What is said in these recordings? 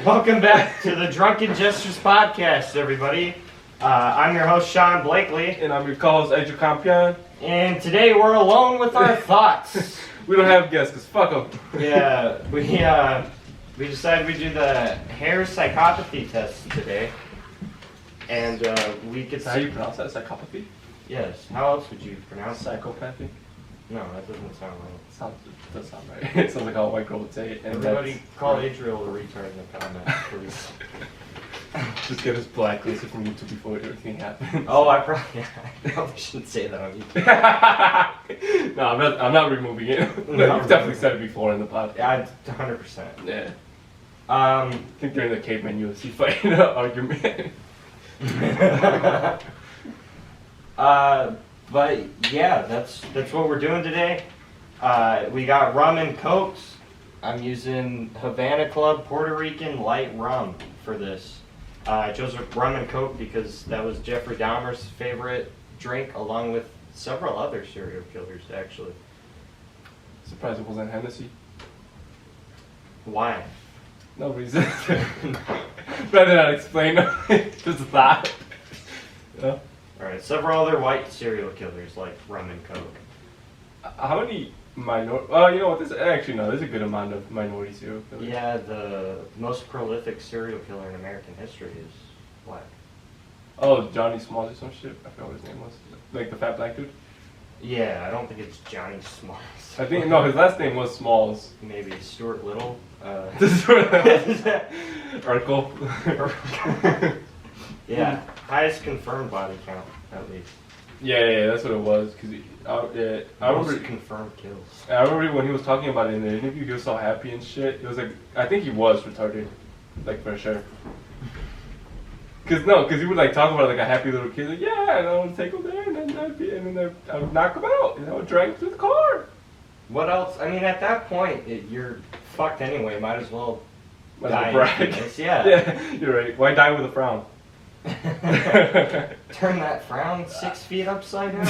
Welcome back to the Drunken Jesters podcast, everybody. I'm your host, Sean Blakely. And I'm your co-host, Adrian Campion. And today we're alone with our thoughts. We don't have guests, because fuck them. Yeah, we decided we'd do the hair psychopathy test today. And we could... Is that how you pronounce that? Psychopathy? Yes. How else would you pronounce it? Psychopathy? No, that doesn't sound right. It does sound right. It sounds like how a white girl would say it. And Everybody call Adriel a retard in the comments, please. Just get us blacklisted from YouTube before everything happens. Oh, I probably shouldn't say that on YouTube. No, I'm not removing it. No, you've definitely said it before in the podcast. Yeah, 100%. Yeah. I think they're in the caveman UFC fight argument. But yeah, that's what we're doing today. We got rum and cokes. I'm using Havana Club Puerto Rican light rum for this. I chose rum and coke because that was Jeffrey Dahmer's favorite drink, along with several other serial killers, actually. Surprised it wasn't Hennessy. Why? No reason. Rather not explain. Just a thought. Yeah. Alright, several other white serial killers like rum and coke. How many minority? Oh, you know what? There's a good amount of minority serial killers. Yeah, the most prolific serial killer in American history is black. Oh, Johnny Smalls or some shit. I forgot what his name was. Like the fat black dude. Yeah, I don't think it's Johnny Smalls. I think no, his last name was Smalls. Maybe Stuart Little. Urkel. Yeah, highest confirmed body count, at least. Yeah, that's what it was. Cause I remember confirmed kills. I remember when he was talking about it in the interview, he was so happy and shit. It was like, I think he was retarded, like for sure. Cause he would like talk about it like a happy little kid. Like, yeah, and I would take him there, and then I would knock him out, and I would drag him to the car. What else? I mean, at that point, you're fucked anyway. Might as well die. Brag. Yeah, you're right. Why die with a frown? Turn that frown 6 feet upside down.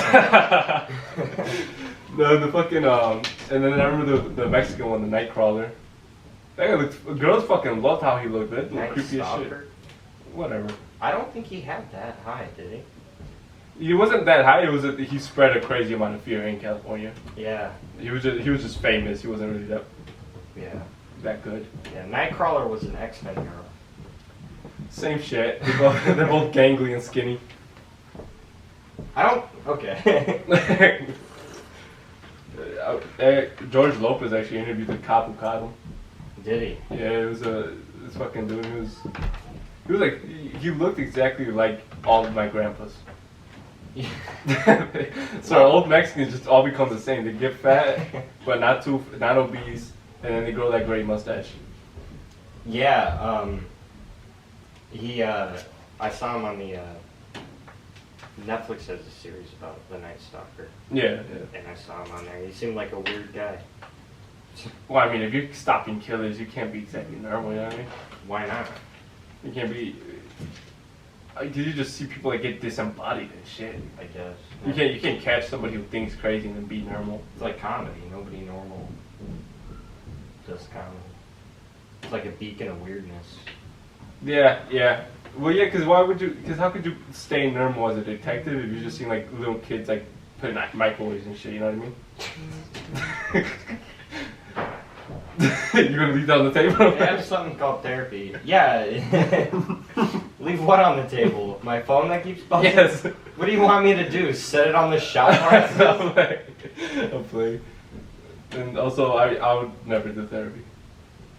No, the fucking and then I remember the Mexican one, the Nightcrawler. That guy looked. Girls fucking loved how he looked. That looked creepy as shit. Whatever. I don't think he had that high, did he? He wasn't that high. It was he spread a crazy amount of fear in California. Yeah. He was just famous. He wasn't really that good. Yeah, Nightcrawler was an X-Men hero. Same shit. They're both gangly and skinny. Okay. George Lopez actually interviewed the cop who caught him. Did he? Yeah, it was this fucking dude. He was like, he looked exactly like all of my grandpas. Yeah. So old Mexicans just all become the same. They get fat, but not obese, and then they grow that great mustache. Yeah. I saw him on the Netflix has a series about the Night Stalker. Yeah. And I saw him on there. He seemed like a weird guy. Well, I mean, if you're stopping killers, you can't be exactly normal, you know what I mean? Why not? You can't be... Did you just see people that get disembodied and shit? I guess. You can't catch somebody who thinks crazy and then be normal. It's like comedy. Nobody normal does comedy. It's like a beacon of weirdness. Yeah. Well, yeah, because how could you stay normal as a detective if you're just seeing like little kids like putting microwaves and shit, you know what I mean? You're gonna leave that on the table? They have something called therapy. Yeah. Leave what on the table? My phone that keeps buzzing? Yes. What do you want me to do? Set it on the shelf? I'll play. And also, I would never do therapy.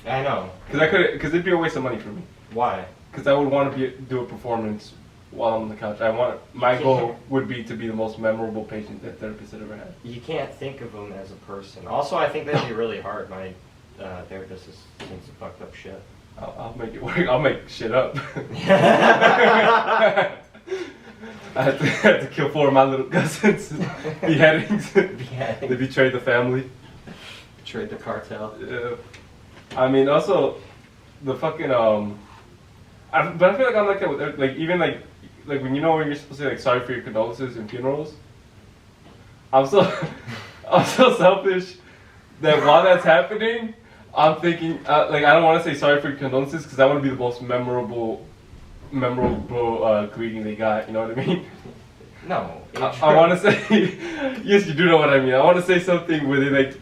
I know. Because it'd be a waste of money for me. Why? Because I would want to do a performance while I'm on the couch. My goal would be to be the most memorable patient that therapist had ever had. You can't think of them as a person. Also, I think that'd be really hard. My therapist has seen some fucked up shit. I'll make it work. I'll make shit up. I had to kill 4 of my little cousins. Beheadings. They betrayed the family. Betrayed the cartel. Yeah. I mean, also, the fucking, but I feel like I'm like that with, like, even like when you know when you're supposed to say, like, sorry for your condolences in funerals, I'm so selfish that while that's happening, I'm thinking, like, I don't want to say sorry for your condolences because that would be the most memorable greeting they got. You know what I mean? No. I want to say, yes, you do know what I mean. I want to say something where they're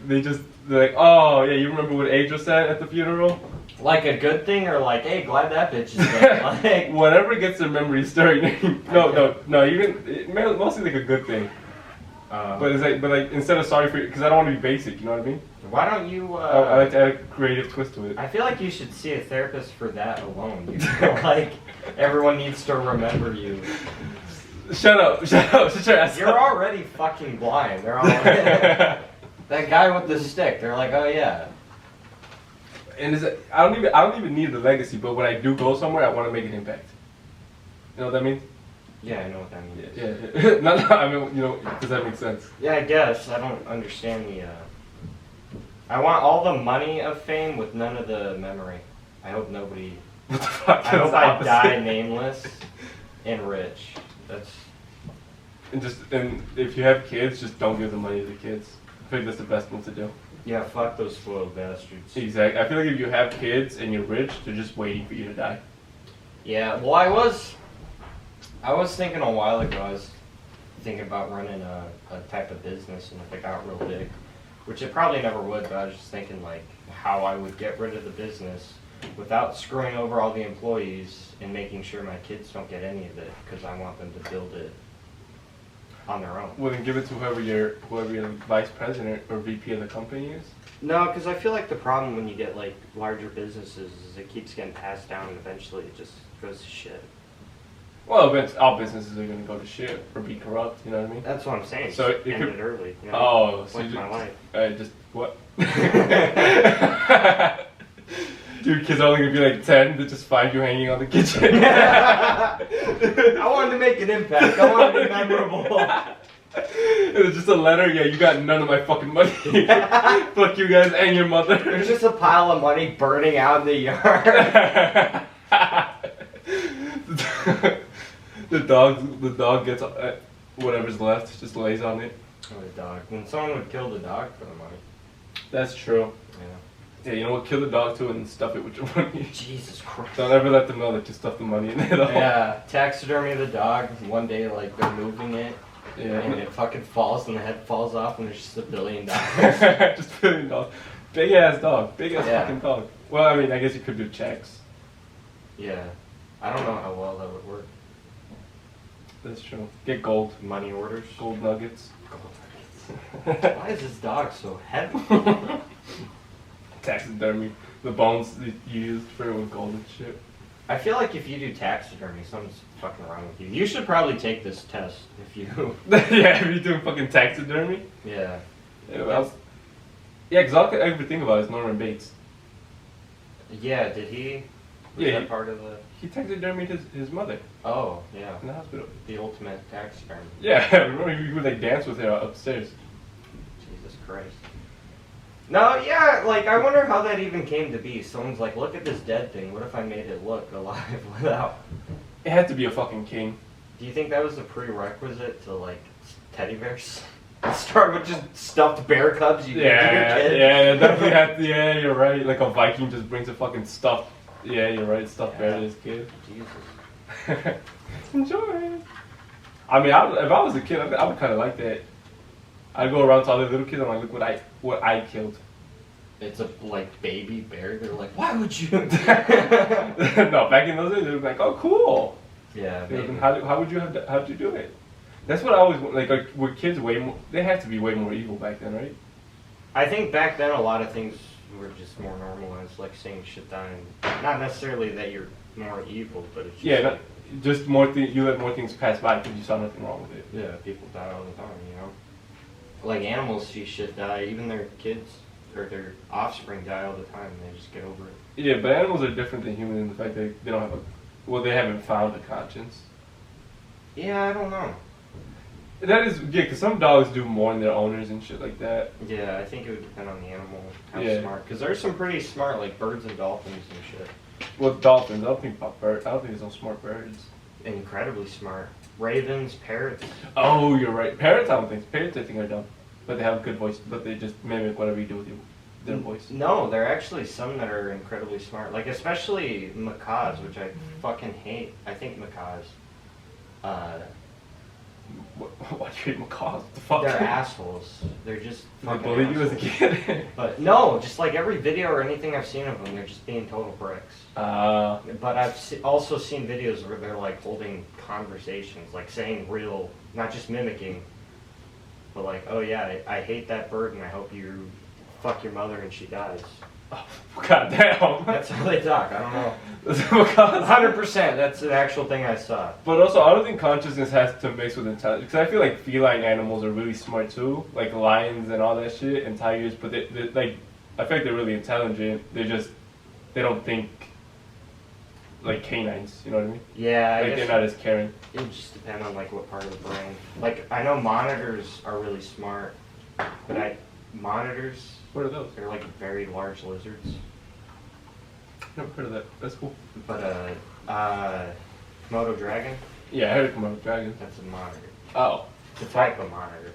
like, oh yeah, you remember what Adra said at the funeral? Like a good thing, or like, hey, glad that bitch is dead. Like, Whatever gets their memory stirring. No. Even mostly like a good thing. But it's like instead of sorry for, because I don't want to be basic. You know what I mean? why don't you? I like to add a creative twist to it. I feel like you should see a therapist for that alone. You feel like everyone needs to remember you. Shut up! Shut your ass You're up. already fucking blind. They're all that guy with the stick. They're like, oh yeah. And I don't even need the legacy, but when I do go somewhere, I want to make an impact. You know what that means? Yeah, I know what that means. Yeah. No, I mean, you know, does that make sense? Yeah, I guess. I don't understand the. I want all the money of fame with none of the memory. I hope nobody. What the fuck? I hope I die nameless and rich. That's. And if you have kids, just don't give the money to the kids. I think that's the best thing to do. Yeah, fuck those spoiled bastards. Exactly. I feel like if you have kids and you're rich, they're just waiting for you to die. Yeah, well, I was thinking a while ago, I was thinking about running a type of business, and if it got real big, which it probably never would, but I was just thinking like how I would get rid of the business without screwing over all the employees and making sure my kids don't get any of it, because I want them to build it on their own. Well, then give it to whoever your vice president or VP of the company is. No, because I feel like the problem when you get like larger businesses is it keeps getting passed down, and eventually it just goes to shit. Well, all businesses are going to go to shit or be corrupt, you know what I mean? That's what I'm saying. So Just end it early. You know? Oh, so like my life. Just what? Your kids are only going to be like 10 to just find you hanging on the kitchen. I wanted to make an impact. I wanted to be memorable. It was just a letter. Yeah, you got none of my fucking money. Fuck you guys and your mother. There's just a pile of money burning out in the yard. The dog gets whatever's left, just lays on it. Oh, the dog. When someone would kill the dog for the money. That's true. Yeah. Yeah, you know what? Kill the dog too and stuff it with your money. Jesus Christ. Don't ever let them know that you stuffed the money in it. Yeah, taxidermy the dog. One day, like, they're moving it. Yeah. And it fucking falls and the head falls off and there's just $1 billion. Just $1 billion. Big ass dog. Big ass Yeah. fucking dog. Well, I mean, I guess you could do checks. Yeah. I don't know how well that would work. That's true. Get gold. Money orders. Gold nuggets. Why is this dog so heavy? Taxidermy. The bones that you used for it with gold and shit. I feel like if you do taxidermy, something's fucking wrong with you. You should probably take this test if you. Yeah, if you're doing fucking taxidermy. Yeah. Yeah, because all I ever think about is Norman Bates. Yeah, did he? Was Yeah, that part of the. He taxidermied his mother Oh, yeah. in the hospital. The ultimate taxidermy. Yeah, remember he would like dance with her upstairs. Jesus Christ. No, yeah, like, I wonder how that even came to be. Someone's like, look at this dead thing. What if I made it look alive without. It had to be a fucking king. Do you think that was a prerequisite to, like, teddy bears? Start with just stuffed bear cubs you give to your kid? Yeah, definitely had to, yeah, you're right. Like a Viking just brings a fucking stuffed, yeah, you're right, stuffed bear to his kid. Jesus. Enjoy it. I mean, if I was a kid, I would kind of like that. I'd go around to all the little kids and I'm like, look what I killed. It's a, like, baby bear. They're like, why would you? No, back in those days, they were like, oh, cool. Yeah, They were maybe. like, how'd you do it? That's what I always, like were kids way more, they had to be way more evil back then, right? I think back then a lot of things were just more normalized, like seeing shit dying. Not necessarily that you're more evil, but it's just Yeah, like, just more you let more things pass by because you saw nothing wrong with it. yeah, people die all the time, you know? Like animals see shit die, even their kids or their offspring die all the time, and they just get over it. Yeah, but animals are different than humans in the fact that they don't have they haven't found a conscience. Yeah, I don't know. That is, yeah, because some dogs do mourn their owners and shit like that. Yeah, I think it would depend on the animal, how Yeah. smart. Because there's some pretty smart, like birds and dolphins and shit. Well, dolphins, I don't think about birds. I don't think there's no smart birds. Incredibly smart. Ravens, parrots. Oh, you're right. Parrots, I don't think. Parrots, I think, are dumb. But they have a good voice, but they just mimic whatever you do with you. their voice? No, there are actually some that are incredibly smart. Like, especially macaws, which I fucking hate. I think macaws. Why do you hate macaws? What the fuck? They're assholes. They're just They fucking bullied you as a assholes. kid? But no, just like every video or anything I've seen of them, they're just being total bricks. But I've also seen videos where they're like holding conversations, like saying real, not just mimicking, but like, oh yeah, I hate that bird and I hope you fuck your mother and she dies. Oh, god damn. That's how they talk. I don't know. Macaws. 100%. That's the actual thing I saw. But also, I don't think consciousness has to mix with intelligence. Because I feel like feline animals are really smart too, like lions and all that shit, and tigers. But they like, I feel like they're really intelligent. They don't think like canines. You know what I mean? Yeah, I Like guess they're not as caring. it would just depend on like what part of the brain. Like I know monitors are really smart, but monitors, What are those? they're like very large lizards. Never heard of that. That's cool. But Komodo dragon, Yeah, I heard of Komodo dragon. that's a monitor. Oh, It's a type of monitor.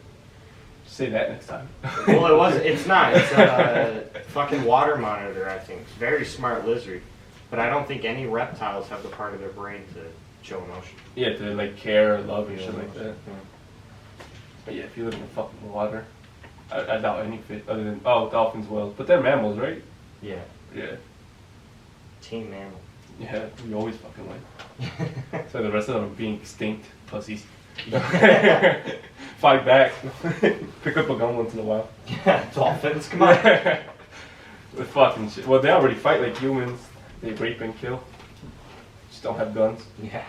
say that next time. Well, it's not. It's a fucking water monitor, I think. It's a very smart lizard. But I don't think any reptiles have the part of their brain to show emotion. Yeah, to like care or love and shit like that. Yeah. But yeah, if you live in the fucking water, I doubt any fish other than dolphins, whales. But they're mammals, right? Yeah. Yeah. Team mammal. Yeah, we always fucking win. So the rest of them are being extinct pussies. Fight back. Pick up a gun once in a while. Yeah, dolphins, come on. With fucking shit. Well, they already fight like humans. They rape and kill. Just don't have guns. Yeah.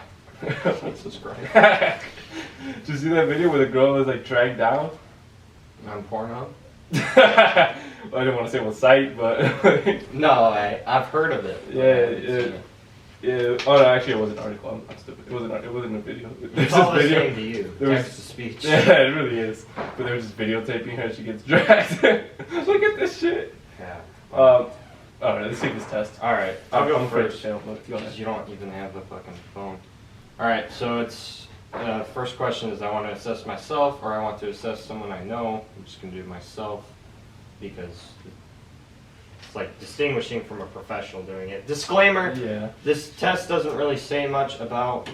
Jesus Christ. Did you see that video where the girl was like dragged down? On Pornhub? Well, I didn't want to say what site, but No, I've heard of it. yeah. Oh no, actually, it was an article. I'm stupid. It wasn't a video. It's all the same to you. There was- Text to speech. Yeah, it really is. But they were just videotaping her. She gets dragged. Look at this shit. Yeah. All right, let's take this test. All right, I'll go first. Go Because ahead. you don't even have the fucking phone. All right, so it's first question is I want to assess myself or I want to assess someone I know. I'm just gonna do myself because it's like distinguishing from a professional doing it. Disclaimer: Yeah. this test doesn't really say much about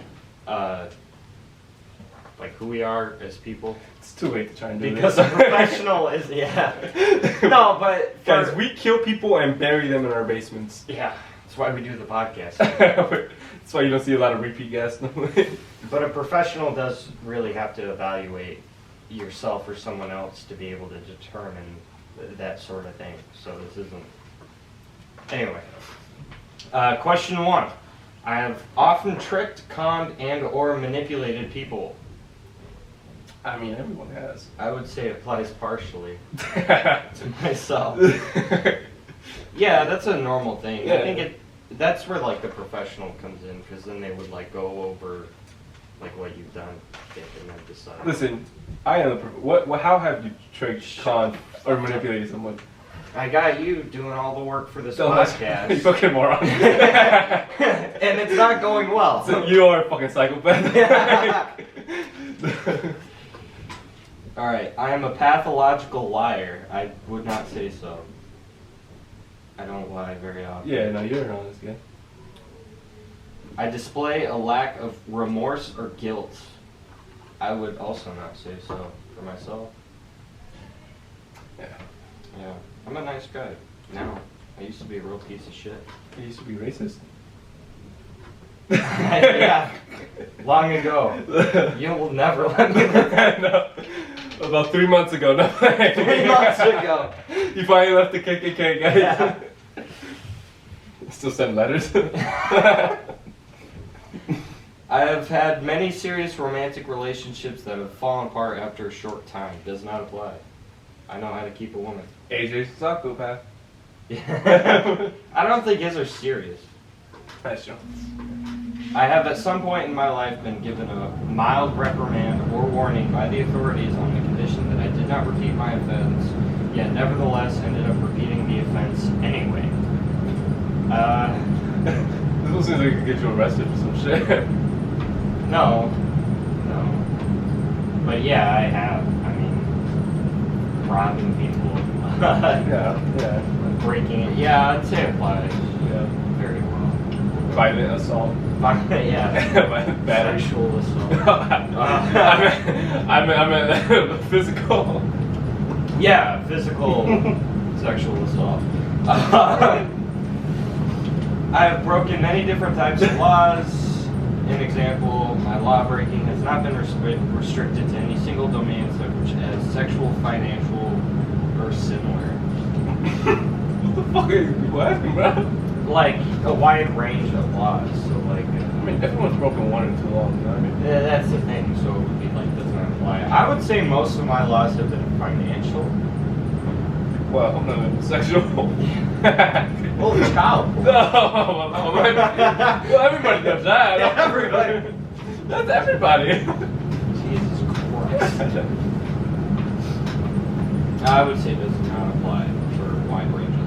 like who we are as people It's too late to try and do because this. a professional is no, but Guys, for- we kill people and bury them in our basements. yeah, that's why we do the podcast. That's why you don't see a lot of repeat guests. But a professional does really have to evaluate yourself or someone else to be able to determine that sort of thing. So this isn't. Anyway, question 1. I have often tricked, conned, and/or manipulated people. I mean, everyone has. I would say it applies partially to myself. Yeah, that's a normal thing. Yeah. I think that's where like the professional comes in because then they would like go over like what you've done and then decide. Listen, I am the how have you tricked, conned, or manipulated someone? I got you doing all the work for this You podcast. fucking moron. And it's not going well. So you are a fucking psychopath. Alright, I am a pathological liar. I would not say so. I don't lie very often. Yeah, no, you're an honest guy. I display a lack of remorse or guilt. I would also not say so for myself. Yeah. Yeah, I'm a nice guy. Now, I used to be a real piece of shit. You used to be racist. Yeah, long ago. You will never let me live. No. About 3 months ago, no. 3 months ago. You finally left the KKK, guys. Yeah. Still send letters. I have had many serious romantic relationships that have fallen apart after a short time. Does not apply. I know how to keep a woman. AJ's a psychopath. Yeah. I don't think his are serious. That's true. I have at some point in my life been given a mild reprimand or warning by the authorities on the condition that I did not repeat my offense, yet nevertheless ended up repeating the offense anyway. This one seems like it could get you arrested for some shit. No. But yeah, I have. I mean, robbing people. Yeah. breaking it. Yeah, I'd say it applies Yeah. very well. Violent assault. Yeah. Battery. Sexual assault. I meant physical. Yeah, physical sexual assault. I have broken many different types of laws. An example, my law breaking has not been restricted to any single domain such as sexual, financial, or similar. What the fuck are you asking, bro? Like a wide range of laws. So like, I mean, everyone's broken one or two laws, you know what I mean? that's the thing. So it would be like doesn't apply. I would say most of my laws have been financial. Well, I'm not sexual. Well, child. No, well, everybody does that. Yeah, everybody. That's everybody. Jesus Christ. I would say does not apply for a wide range of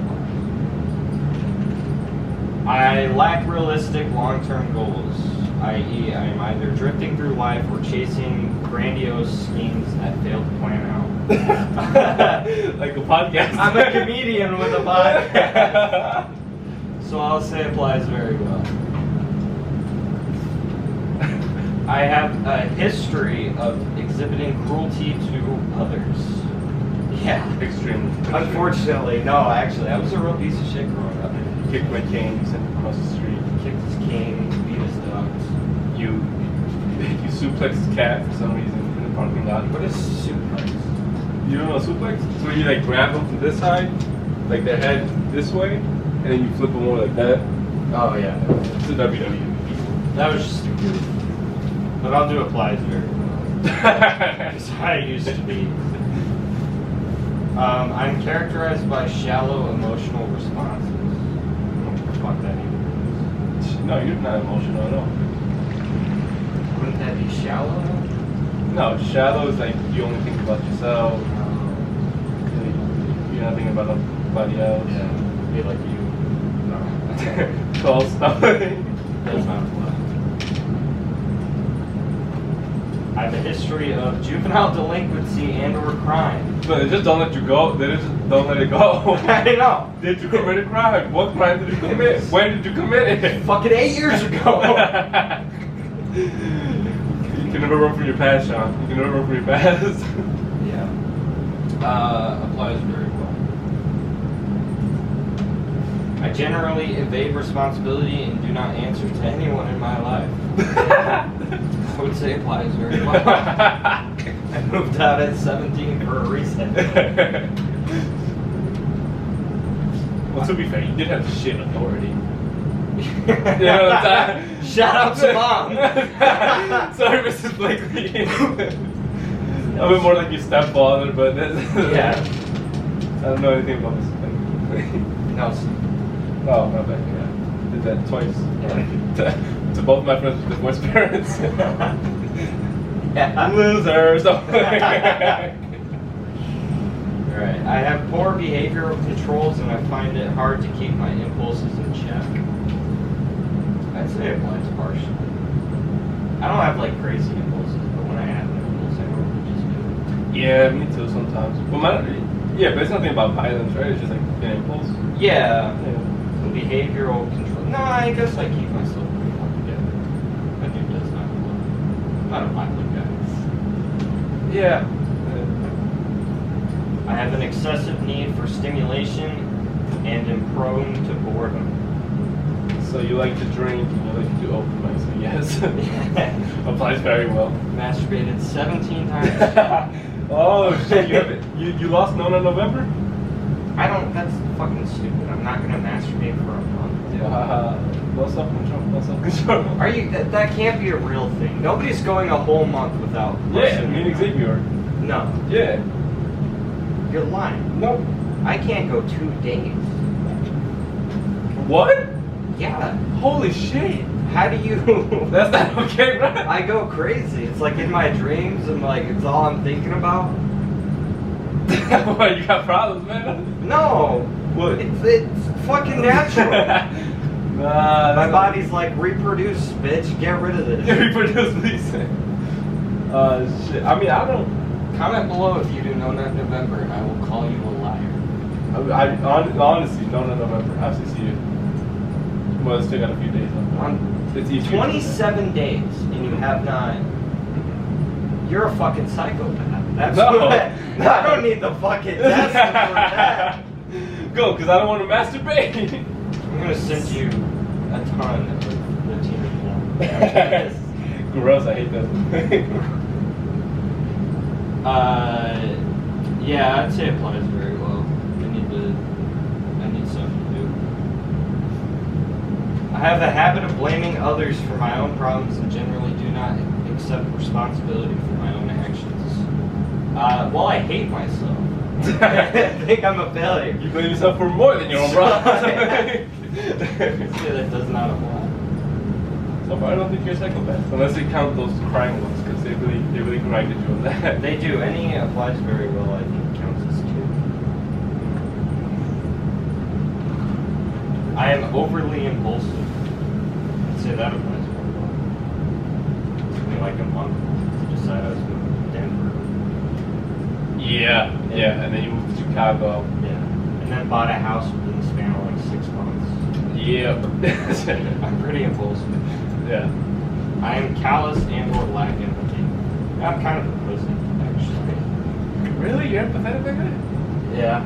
lives. I lack realistic long-term goals, i.e. I am either drifting through life or chasing grandiose schemes that fail to plan out. Like a podcast. I'm a comedian with a podcast. So I'll say applies very well. I have a history of exhibiting cruelty to others. Yeah. Extreme. Unfortunately, no, actually, I was a real piece of shit growing up. Kicked my cane, you sent him across the street. Kicked his cane, beat his dogs. You suplex his cat for some reason in the parking lot. What is suplex? You don't know suplex? So you like grab them from this side, like their head this way, and then you flip them over like that. Oh, yeah. It's a WWE. That was just stupid. But I'll do applies very well. Because I used to be. I'm characterized by shallow emotional responses. Fuck that even. No, you're not emotional at all. Wouldn't that be shallow? No, shallow is like you only think about yourself. You're not thinking about nobody else. Yeah. Be like you. No. Tall stuff. That's not apply. I have a history of juvenile delinquency and or crime. But they just don't let you go. They just don't let it go. I know. Did you commit a crime? What crime did you commit? When did you commit it? Fucking 8 years ago. You can never run from your past, Sean. You can never run from your past. Yeah. Applies very well. I generally evade responsibility and do not answer to anyone in my life. I would say applies very well. I moved out at 17 for a reason. Well, to be fair, you did have shit authority. You know what I'm saying? Shout out to Mom. Sorry, Mrs. Blakely. I mean, more like your stepfather, but Yeah. I don't know anything about Mrs. Blakely. No. Oh, my bad. Yeah, did that twice. Yeah. To both my friends with divorced parents. Yeah. Losers. Alright. I have poor behavioral controls and I find it hard to keep my impulses in check. I'd say it applies partially. I don't have like crazy impulses, but when I have an impulse, I normally just do it. Yeah, me too sometimes. But but it's nothing about violence, right? It's just like an impulse. Yeah. Behavioral control. No, I guess I keep myself pretty well together. I think that's not cool. I don't mind like that. Yeah. I have an excessive need for stimulation and am prone to boredom. So you like to drink and you like to do open mics, so yes. Applies very well. Masturbated 17 times. Oh shit, you lost Nona November? I don't, that's fucking stupid. I'm not gonna masturbate for a month, dude. No self-control, no self-control. Are you, that can't be a real thing. Nobody's going a whole month without. Yeah, me and Xavier. No. Yeah. You're lying. No. I can't go 2 days. What? Yeah. Holy shit. How do you? That's not okay, right? I go crazy. It's like in my dreams and like it's all I'm thinking about. What, you got problems, man? No. What? It's fucking natural. Nah, My body's like, reproduce, bitch. Get rid of this. Reproduce, please. Shit. I mean, I don't. Comment below if you do know that November, and I will call you a liar. Honestly, no November. Has to see it. Well, it's still got a few days left. It's easy. 27 days and you have not. You're a fucking psychopath. That's No. what. I don't need the fucking test for that. Go, because I don't want to masturbate. I'm gonna send you a ton of the team. Gross, I hate that. Yeah, I'd say it applies very well. I need something to do. I have a habit of blaming others for my own problems and generally do not accept responsibility for my own actions. Well, I hate myself. I think I'm a failure. You blame yourself for more than your own problems. That does not apply. So far, I don't think you're a psychopath, unless you count those crime ones, because they really grinded you on that. They do. Any applies very well. I think counts as 2. I am overly impulsive. I'd say that applies very well. It took me like a month to decide I was moving to Denver. Yeah, and then you moved to Chicago. Yeah. And then bought a house within the span of like 6 months. Yeah. I'm pretty impulsive. Yeah. I am callous and or lack empathy. I'm kind of a pussy, actually. Really? You're empathetic like that? Yeah.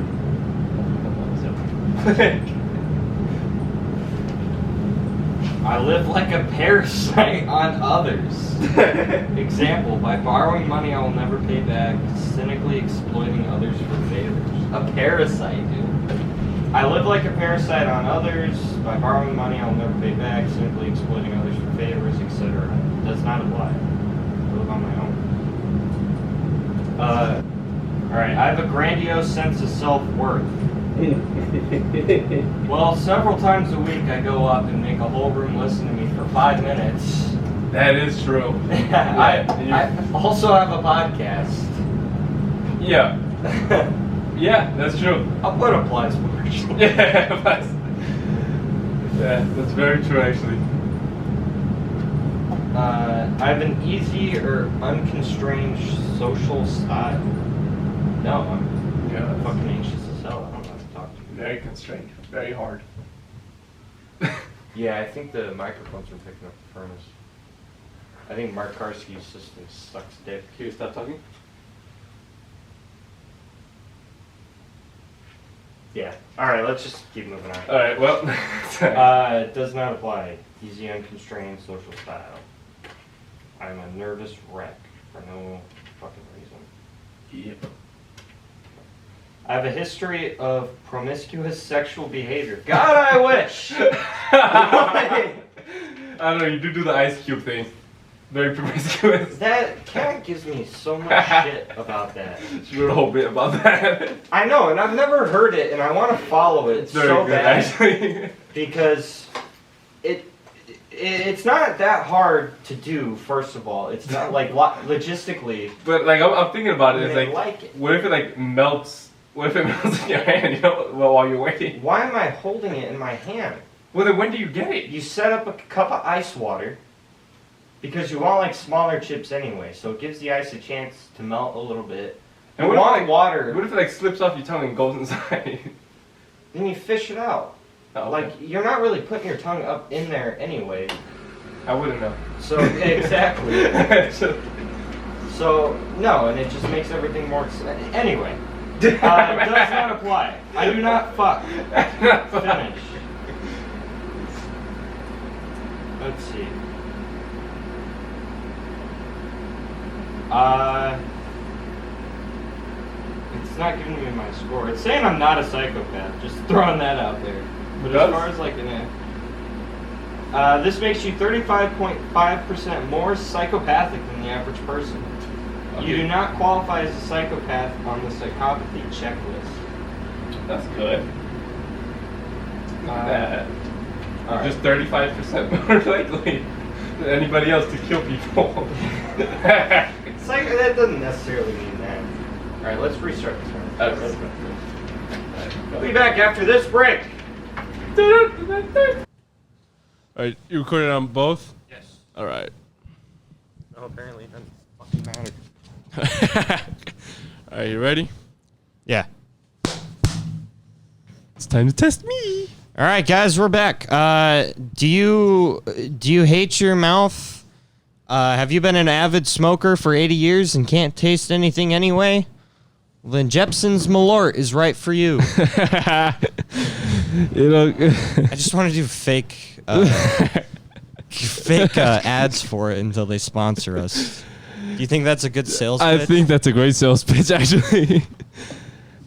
I live like a parasite on others. Example, by borrowing money I will never pay back, cynically exploiting others for favors. A parasite, dude. I live like a parasite on others. By borrowing money I will never pay back, cynically exploiting others for favors, etc. Does not apply. I live on my own. Alright, I have a grandiose sense of self-worth. Well, several times a week I go up and make a whole room listen to me for 5 minutes. That is true. I also have a podcast. Yeah. Yeah, that's true. What applies more? Yeah, that's very true actually. I have an easy or unconstrained social style. No, I'm fucking anxious as hell. I don't know how to talk to you. Very constrained. Very hard. Yeah, I think the microphones are picking up the furnace. I think Mark Karski's system sucks dick. Can you stop talking? Yeah. Alright, let's just keep moving on. Alright, well. It does not apply. Easy, unconstrained social style. I'm a nervous wreck for no fucking reason. Yep. I have a history of promiscuous sexual behavior. God, I wish! I don't know, you do the Ice Cube thing. Very promiscuous. That cat gives me so much shit about that. She wrote a whole bit about that. I know, and I've never heard it, and I want to follow it It's very so good, bad. actually. Because it's not that hard to do, first of all. It's not like logistically. But like I'm thinking about it, it's They like, like it. what if it like melts? What if it melts in your hand? You know, while you're waiting. Why am I holding it in my hand? Well, then when do you get it? You set up a cup of ice water because you want like smaller chips anyway, so it gives the ice a chance to melt a little bit. And You what if, want like, water, What if it like slips off your tongue and goes inside? then you fish it out. Oh, okay. Like you're not really putting your tongue up in there anyway. I wouldn't know. So exactly. So no, and it just makes everything more. Anyway, does not apply. I do not fuck. Finish. Let's see. It's not giving me my score. It's saying I'm not a psychopath. Just throwing that out there. But as far as like this makes you 35.5% more psychopathic than the average person. Okay. You do not qualify as a psychopath on the psychopathy checklist. That's good. Look at that. Alright. Just 35% more likely than anybody else to kill people. That doesn't necessarily mean that. Alright, let's restart this one. We'll be back after this break. Alright, you recorded on both? Yes. Alright. Oh, apparently it doesn't fucking matter. Alright, you ready? Yeah. It's time to test me. All right, guys, we're back. Do you hate your mouth? Have you been an avid smoker for 80 years and can't taste anything anyway? Well, then Jepson's Malort is right for you. I I just want to do fake ads for it until they sponsor us. Do you think that's a good sales pitch? I think that's a great sales pitch, actually.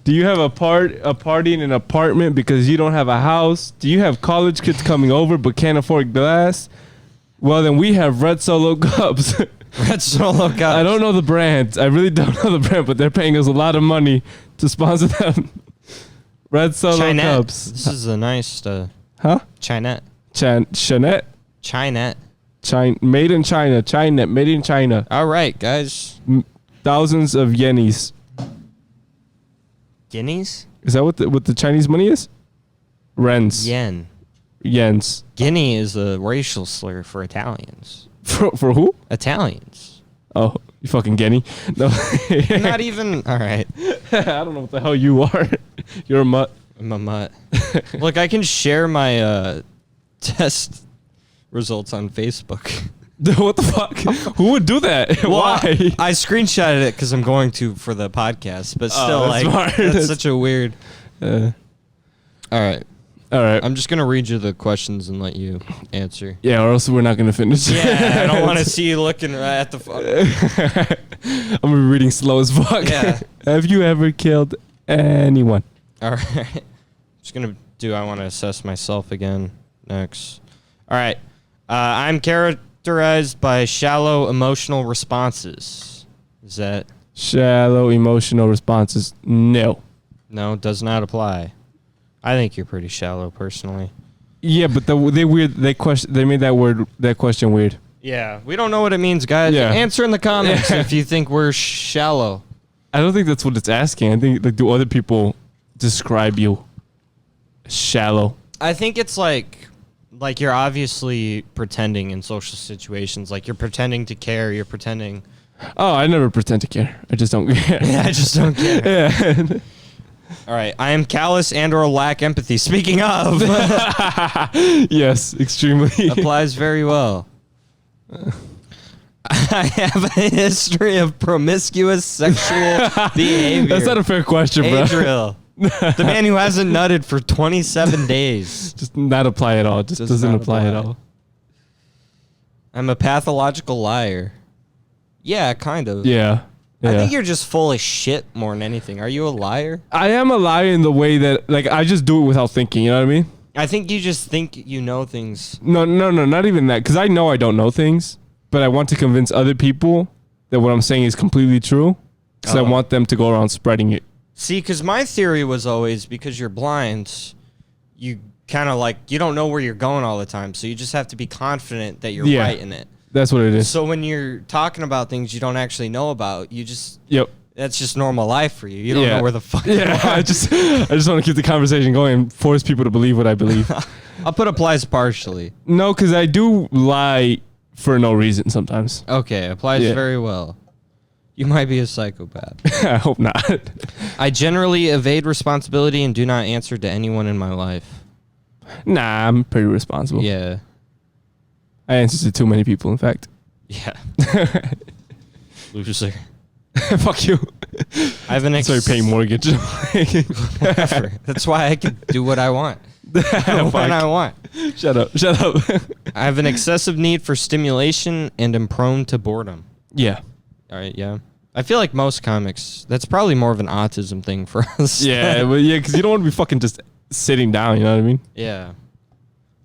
Do you have a party in an apartment because you don't have a house? Do you have college kids coming over but can't afford glass? Well, then we have Red Solo Cups. Red Solo Cups. I don't know the brand. I really don't know the brand, but they're paying us a lot of money to sponsor them. Red Solo Chinette. Cups. This is a nice Huh? Chinette. Chinette? Chinette. Made in China. Chinette. Made in China. All right, guys. Thousands of yennies. Guineas? Is that what the Chinese money is? Rens. Yen. Yens. Guinea is a racial slur for Italians. For who? Italians. Oh, you fucking Guinea. No. Not even. All right. I don't know what the hell you are. You're a mutt. I'm a mutt. Look, I can share my test results on Facebook. What the fuck? Who would do that? Why? I screenshotted it because I'm going to for the podcast, but still, that's like, smart. that's such a weird. All right. All right. I'm just going to read you the questions and let you answer. Yeah, or else we're not going to finish. Yeah, I don't want to see you looking at the phone. I'm going to be reading slow as fuck. Yeah. Have you ever killed anyone? All right. Just going to do I want to assess myself again next. All right. I'm characterized by shallow emotional responses. Is that? Shallow emotional responses. No. No, does not apply. I think you're pretty shallow, personally. Yeah, but they made that question weird. Yeah, we don't know what it means, guys. Yeah. Answer in the comments if you think we're shallow. I don't think that's what it's asking. I think, like, do other people describe you shallow? I think it's like you're obviously pretending in social situations. Like, you're pretending to care. You're pretending. Oh, I never pretend to care. I just don't care. Yeah, I just don't care. Yeah. All right. I am callous and or lack empathy. Speaking of. Yes, extremely. Applies very well. I have a history of promiscuous sexual behavior. That's not a fair question, bro. Adriel. The man who hasn't nutted for 27 days. Just not apply at all. Just doesn't not apply at apply. all. I'm a pathological liar. Yeah, kind of. Yeah. I think you're just full of shit more than anything. Are you a liar? I am a liar in the way that, like, I just do it without thinking. You know what I mean? I think you just think you know things. No, not even that. Because I know I don't know things, but I want to convince other people that what I'm saying is completely true. Because I want them to go around spreading it. See, because my theory was always because you're blind, you kind of like, you don't know where you're going all the time. So you just have to be confident that you're right in it. That's what it is. So when you're talking about things you don't actually know about, you just that's just normal life for you. You don't know where the fuck you are. I just want to keep the conversation going and force people to believe what I believe. I'll put applies partially. No, because I do lie for no reason sometimes. Okay, applies very well. You might be a psychopath. I hope not. I generally evade responsibility and do not answer to anyone in my life. Nah, I'm pretty responsible. Yeah. I answer to too many people, in fact. Yeah. Loser. Fuck you. I have an Sorry, paying mortgage. Whatever. That's why I can do what I want. When I want. Shut up. I have an excessive need for stimulation and am prone to boredom. Yeah. All right, yeah. I feel like most comics, that's probably more of an autism thing for us. Yeah, well, yeah, because you don't want to be fucking just sitting down, you know what I mean? Yeah.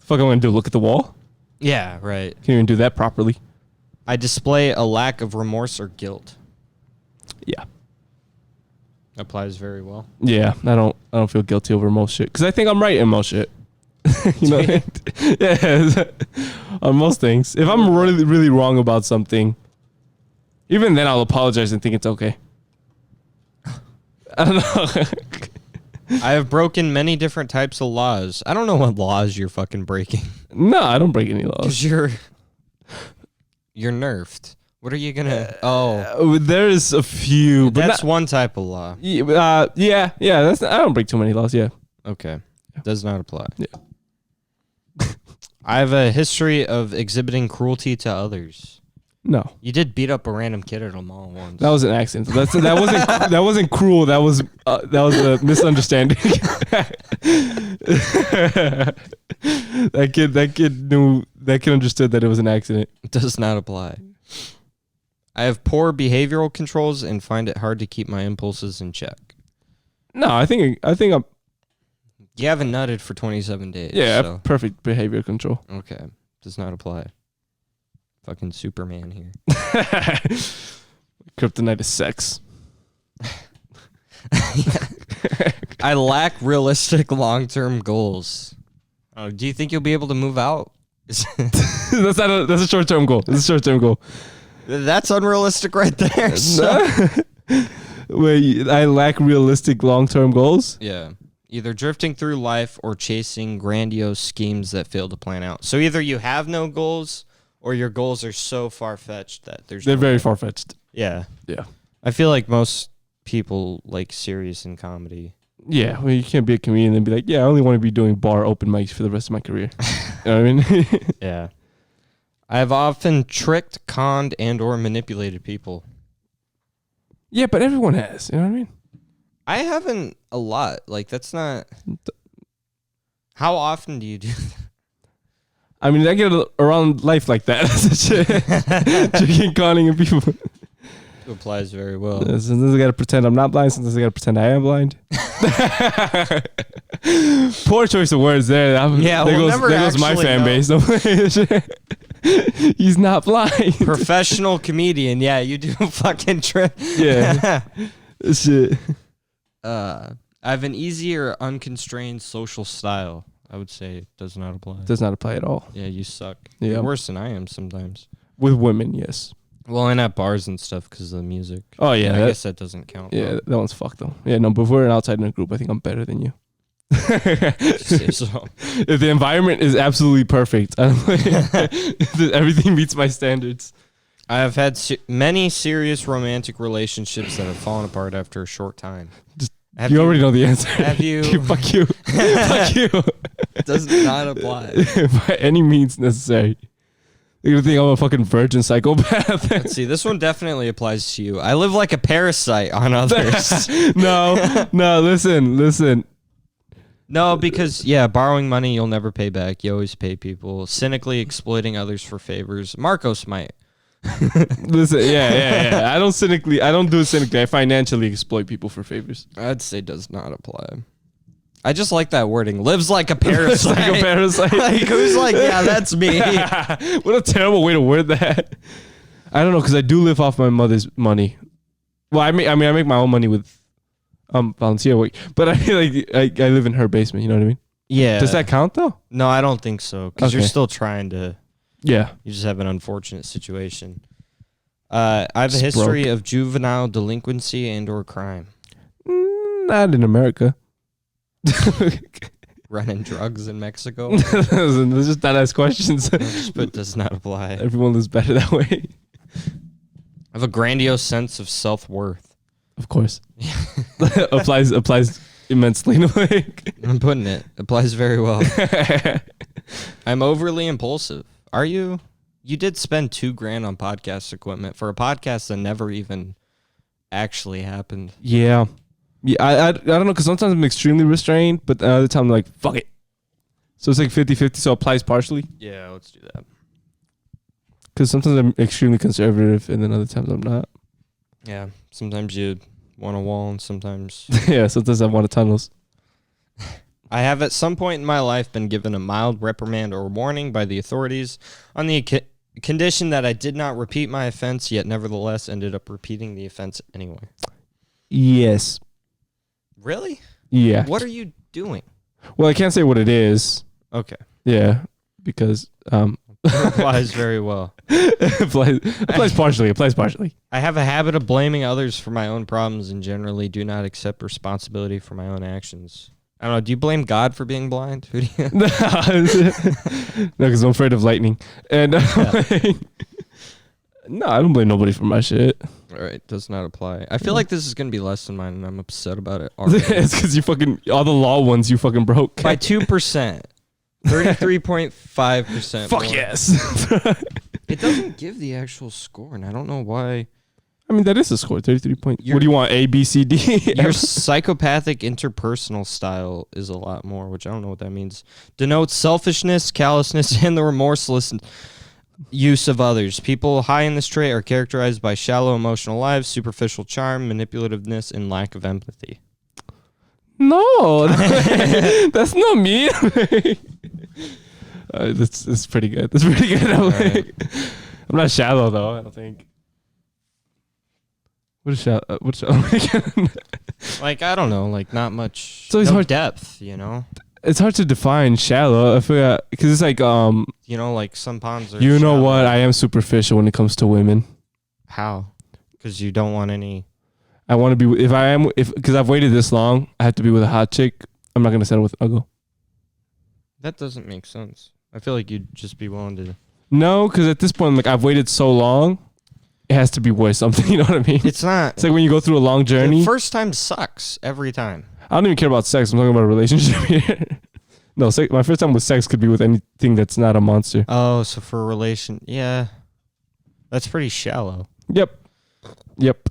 The fuck I'm going to do, look at the wall? Yeah, right. Can't even do that properly. I display a lack of remorse or guilt. Yeah. Applies very well. Yeah, I don't feel guilty over most shit. Because I think I'm right in most shit. You know what I mean? Yeah. On most things. If I'm really, really wrong about something, even then I'll apologize and think it's okay. I don't know. I have broken many different types of laws. I don't know what laws you're fucking breaking. No, I don't break any laws. Because you're nerfed. What are you gonna? There's a few, but that's one type of law. Yeah. That's I don't break too many laws. Yeah. Okay. Does not apply. Yeah. I have a history of exhibiting cruelty to others. No. You did beat up a random kid at a mall once. That was an accident. That wasn't cruel. That was a misunderstanding. That kid understood that it was an accident. It does not apply. I have poor behavioral controls and find it hard to keep my impulses in check. No, I think I'm You haven't nutted for 27 days. yeah, So. perfect behavior control. Okay. Does not apply. Fucking Superman here. Kryptonite is sex. I lack realistic long-term goals. Oh, do you think you'll be able to move out? That's a short-term goal. That's a short-term goal. That's unrealistic right there. So. Wait, I lack realistic long-term goals? Yeah. Either drifting through life or chasing grandiose schemes that fail to plan out. So either you have no goals or your goals are so far-fetched that They're no very way. far-fetched. Yeah. Yeah. I feel like most people like serious in comedy. Yeah, well, you can't be a comedian and be like, yeah, I only want to be doing bar open mics for the rest of my career. You know what I mean? Yeah. I have often tricked, conned, and or manipulated people. Yeah, but everyone has. You know what I mean? I haven't a lot. Like, that's not... How often do you do that? I mean, I get around life like that. Tricking, conning, and people. It applies very well. Sometimes I gotta pretend I'm not blind. Sometimes I gotta pretend I am blind. Poor choice of words there. Yeah, there we'll goes, never there goes my actually fan base. He's not blind. Professional comedian. Yeah, you do fucking trick. Yeah. Shit. I have an easy or unconstrained social style. I would say it does not apply. Does not apply at all. Yeah, you suck. Yeah. You're worse than I am sometimes. With women, yes. Well, and at bars and stuff because of the music. Oh, yeah. I guess that doesn't count. Yeah, that one's fucked, though. Yeah, no, but if we're outside in a group, I think I'm better than you. So. If the environment is absolutely perfect, everything meets my standards. I have had many serious romantic relationships that have fallen apart after a short time. You already know the answer. Have you? Fuck you. Fuck you. Does not apply. By any means necessary. You're gonna think I'm a fucking virgin psychopath. Let's see. This one definitely applies to you. I live like a parasite on others. No, listen. No, because, borrowing money you'll never pay back. You always pay people. Cynically exploiting others for favors. Marcos might. Listen, yeah. I don't do it cynically. I financially exploit people for favors. I'd say does not apply. I just like that wording. Lives like a parasite. Like a parasite. Like, who's like, yeah, that's me. What a terrible way to word that. I don't know, because I do live off my mother's money. Well, I make my own money with volunteer work, but I live in her basement. You know what I mean? Yeah. Does that count though? No, I don't think so. Because you're Okay. still trying to. Yeah. You just have an unfortunate situation. I have a Just history broke. of juvenile delinquency and or crime. Not in America. Running drugs in Mexico. Let's just not ask questions. But does not apply. I Everyone lives better that way. have a grandiose sense of self-worth. Of course. applies immensely. I'm putting it. Applies very well. I'm overly impulsive. Are you? You did spend $2,000 on podcast equipment for a podcast that never even actually happened. Yeah. I don't know, because sometimes I'm extremely restrained, but other time I'm like, fuck it. So it's like 50-50, so it applies partially. Yeah, let's do that. Because sometimes I'm extremely conservative, and then other times I'm not. Yeah, sometimes you want a wall and sometimes... Yeah, sometimes I want a tunnels. I have at some point in my life been given a mild reprimand or warning by the authorities on the condition that I did not repeat my offense, yet nevertheless ended up repeating the offense anyway. Yes. Really? Yeah. What are you doing? Well, I can't say what it is. Okay. Yeah, because Applies very well. applies partially. I have a habit of blaming others for my own problems and generally do not accept responsibility for my own actions. I don't know. Do you blame God for being blind? Who do you? No, because I'm afraid of lightning. And No, I don't blame nobody for my shit. All right, does not apply. I feel like this is gonna be less than mine, and I'm upset about it already. It's because you fucking all the law ones you fucking broke. By 2%. 33.5%. Fuck more. yes. It doesn't give the actual score, and I don't know why. I mean, that is a score. 33 point. Your- What do you want? A, B, C, D? Your psychopathic interpersonal style is a lot more, which I don't know what that means. Denotes selfishness, callousness, and the remorseless use of others. People high in this trait are characterized by shallow emotional lives, superficial charm, manipulativeness, and lack of empathy. No, that's not me. That's pretty good. That's pretty good. I'm not shallow though. I don't think. What is shallow? What's shallow? Like, I don't know, like not much So it's no hard- depth, you know? It's hard to define shallow. I forgot because it's like You know, like some ponds are You know shallow. what? I am superficial when it comes to women. How? Because you don't want any. I want to be because I've waited this long. I have to be with a hot chick. I'm not gonna settle with Uggo. That doesn't make sense. I feel like you'd just be willing to. No, because at this point, like I've waited so long, it has to be worth something. You know what I mean? It's not. It's like when you go through a long journey. The first time sucks every time. I don't even care about sex. I'm talking about a relationship here. No, my first time with sex could be with anything that's not a monster. Oh, so for a relation, yeah, that's pretty shallow. Yep.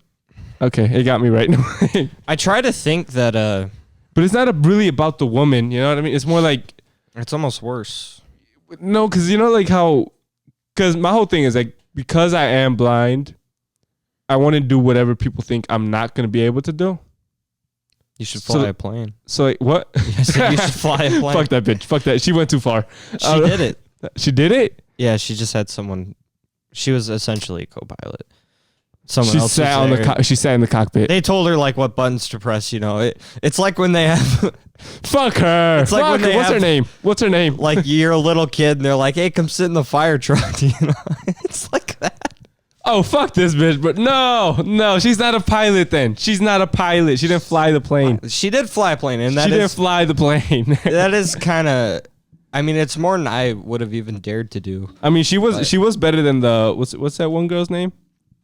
Okay, it got me right. I try to think that But it's not really about the woman. You know what I mean? It's more like it's almost worse. no, because you know like how, because my whole thing is like because I am blind, I want to do whatever people think I'm not gonna be able to do. You should So- fly a plane. So like what? I said you should fly a plane. Fuck that bitch. Fuck that. She went too far. She did it. She did it. Yeah, she just had someone. She was essentially a co-pilot. Someone She else sat was on there. the. She sat in the cockpit. They told her like what buttons to press. You know, it's like when they have Fuck her. It's like Fuck when her. they What's her have- name? What's her name? like you're a little kid and they're like, "Hey, come sit in the fire truck." You know, it's like that. Oh fuck this bitch. But no, she's not a pilot. Then she's not a pilot. She didn't fly the plane. She did fly a plane, and that She didn't is fly the plane. that is kind of. I mean, it's more than I would have even dared to do. I mean, she was better than the what's that one girl's name?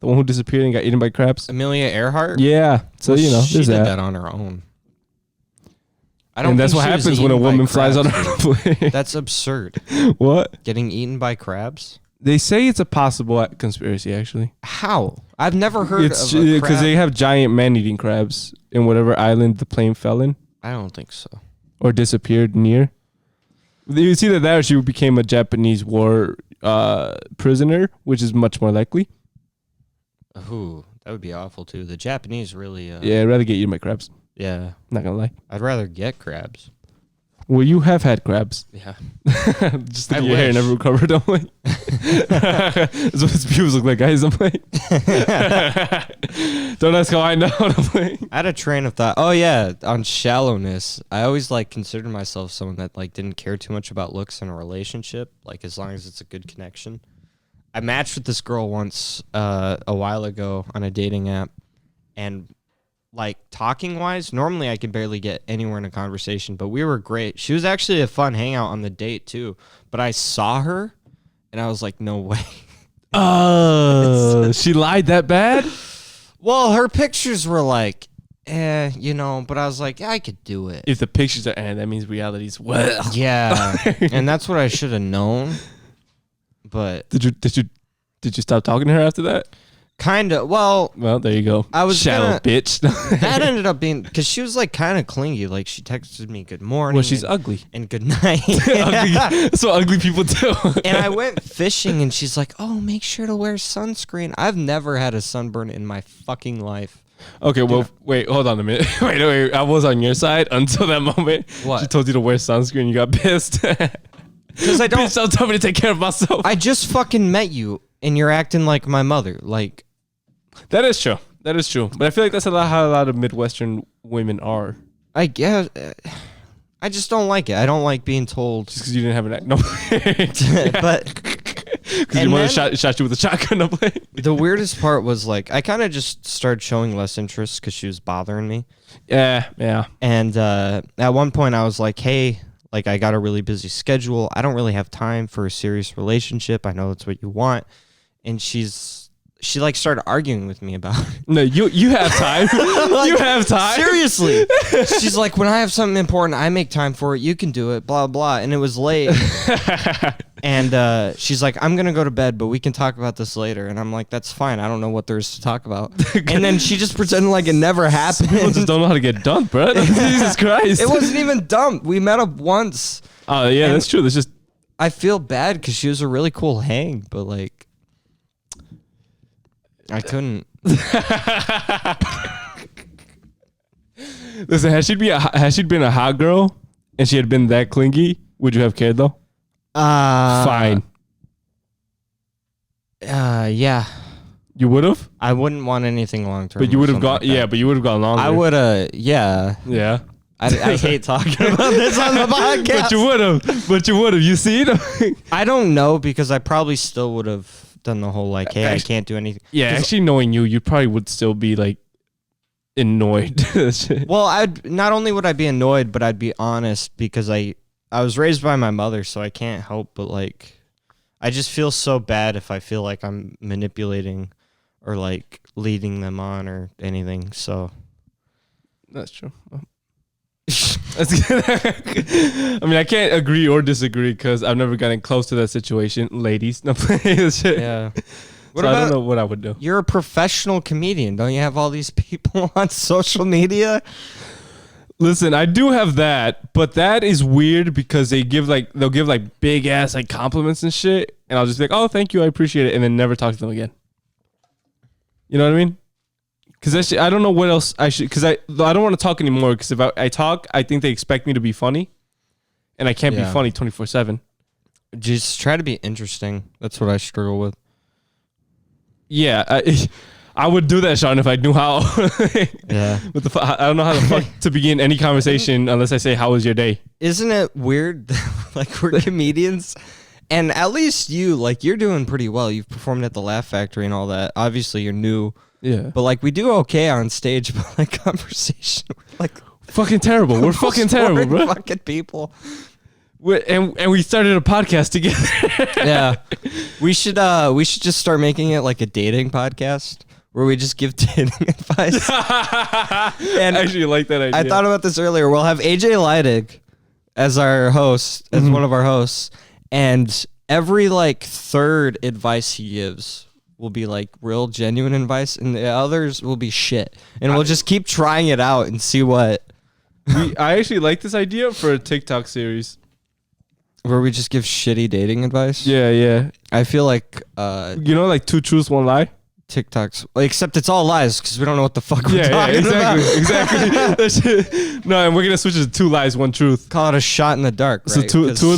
The one who disappeared and got eaten by crabs. Amelia Earhart. Yeah. So you know, she there's did that. that on her own. I And that's think what she was happens when a eaten by woman flies on crabs, a dude. plane. That's absurd. What? Getting eaten by crabs? They say it's a possible conspiracy. Actually, How? I've never heard it's of a because crab. they have giant man-eating crabs in whatever island the plane fell in I don't think so. or disappeared near. It's either that or she became a Japanese war prisoner, which is much more likely. Ooh, that would be awful too. The Japanese really. Yeah, I'd rather get eaten by crabs. Yeah. Not gonna lie. I'd rather get crabs. Well, you have had crabs. Yeah. Just to I get your hair wish. never recovered. I'm like, that's what his pubes look like, guys. I'm like, don't ask how I know. I'm like, I had a train of thought. Oh yeah, on shallowness. I always like considered myself someone that like didn't care too much about looks in a relationship, like as long as it's a good connection. I matched with this girl once a while ago on a dating app, and like talking wise, normally I can barely get anywhere in a conversation, but we were great. She was actually a fun hangout on the date too. But I saw her and I was like, no way. oh, she lied that bad? Well, her pictures were like, you know, but I was like, I could do it. If the pictures are, that means reality's well. Yeah. And that's what I should have known. But Did you stop talking to her after that? kind of, well, Well, there you go. I was shallow gonna- bitch. that ended up being, because she was like kind of clingy. Like she texted me good morning. Well, she's and, ugly. and good night. Ugly. That's what ugly people do. And I went fishing and she's like, oh, make sure to wear sunscreen. I've never had a sunburn in my fucking life. Okay, well, wait, hold on a minute. wait. I was on your side until that moment. What? She told you to wear sunscreen. You got pissed. Because I don't, Bitch, don't tell me to take care of myself. I just fucking met you and you're acting like my mother. Like, That is true. That is true. But I feel like that's how a lot of Midwestern women are. I guess, I just don't like it. I don't like being told. Just because you didn't have an act. No. But Because your and mother then- shot you with a shotgun. I'm like, the weirdest part was like, I kind of just started showing less interest because she was bothering me. yeah. And at one point I was like, hey, like I got a really busy schedule. I don't really have time for a serious relationship. I know that's what you want. And she's she like started arguing with me about it. No, you have time. Like, you have time. Seriously. She's like, when I have something important, I make time for it. You can do it, blah, blah. And it was late. And she's like, I'm going to go to bed, but we can talk about this later. And I'm like, that's fine. I don't know what there is to talk about. And then she just pretended like it never happened. People just don't know how to get dumped, bro. Jesus Christ. It wasn't even dumped. We met up once. Oh, yeah, And that's true. That's just... I feel bad because she was a really cool hang, but like, I couldn't. Listen, has she been a hot girl and she had been that clingy, would you have cared though? Fine. Yeah. You would have? I wouldn't want anything long term. But you would have gone, yeah, but you would have gone longer. I would have, yeah. Yeah. I hate talking about this on the podcast. But you would have. You see it? I don't know because I probably still would have done the whole like, hey, I can't do anything. Yeah, actually knowing you probably would still be like annoyed. Well, I'd not only would I be annoyed, but I'd be honest because I was raised by my mother, so I can't help but like, I just feel so bad if I feel like I'm manipulating or like leading them on or anything. So that's true. That's good. I mean, I can't agree or disagree because I've never gotten close to that situation, ladies. No, shit. yeah. So I don't know what I would do. You're a professional comedian. Don't you have all these people on social media? Listen, I do have that, but that is weird because they'll give like big ass like compliments and shit, and I'll just be like, oh, thank you, I appreciate it, and then never talk to them again. You know what I mean? Because I don't know what else I should. Because I don't want to talk anymore. Because if I talk, I think they expect me to be funny, and I can't be funny 24/7. Just try to be interesting. That's what I struggle with. Yeah, I would do that, Sean, if I knew how. Yeah. I don't know how the fuck to begin any conversation unless I say, "How was your day?" Isn't it weird that, like, we're comedians? And at least you, like, you're doing pretty well. You've performed at the Laugh Factory and all that. Obviously, you're new. Yeah. But, like, we do okay on stage, but, like, conversation, we're, like... Fucking terrible. We're fucking terrible, bro. Fucking people. And we started a podcast together. Yeah. We should just start making it, like, a dating podcast where we just give dating advice. And I actually like that idea. I thought about this earlier. We'll have AJ Leidig as our host, as one of our hosts, and every like third advice he gives will be like real genuine advice, and the others will be shit. And we'll just keep trying it out and see what. I actually like this idea for a TikTok series. Where we just give shitty dating advice? Yeah, yeah. I feel like like 2 truths, 1 lie? TikToks, except it's all lies because we don't know what the fuck we're talking about. Exactly. No, and we're gonna switch it to 2 lies, 1 truth. Call it a shot in the dark. Right? So two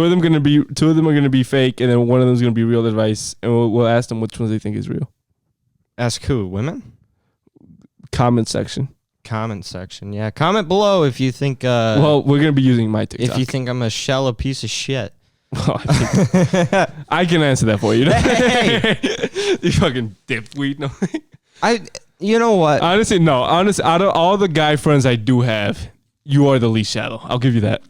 of them are gonna be fake, and then one of them is gonna be real advice, and we'll ask them which ones they think is real. Ask who? Women? Comment section. Comment section. Yeah, comment below if you think. Well, we're gonna be using my TikTok. If you think I'm a shallow piece of shit. Well, I can answer that for you. Hey. You fucking dipweed. No. You know what? Honestly, no. Honestly, out of all the guy friends I do have, you are the least shallow. I'll give you that.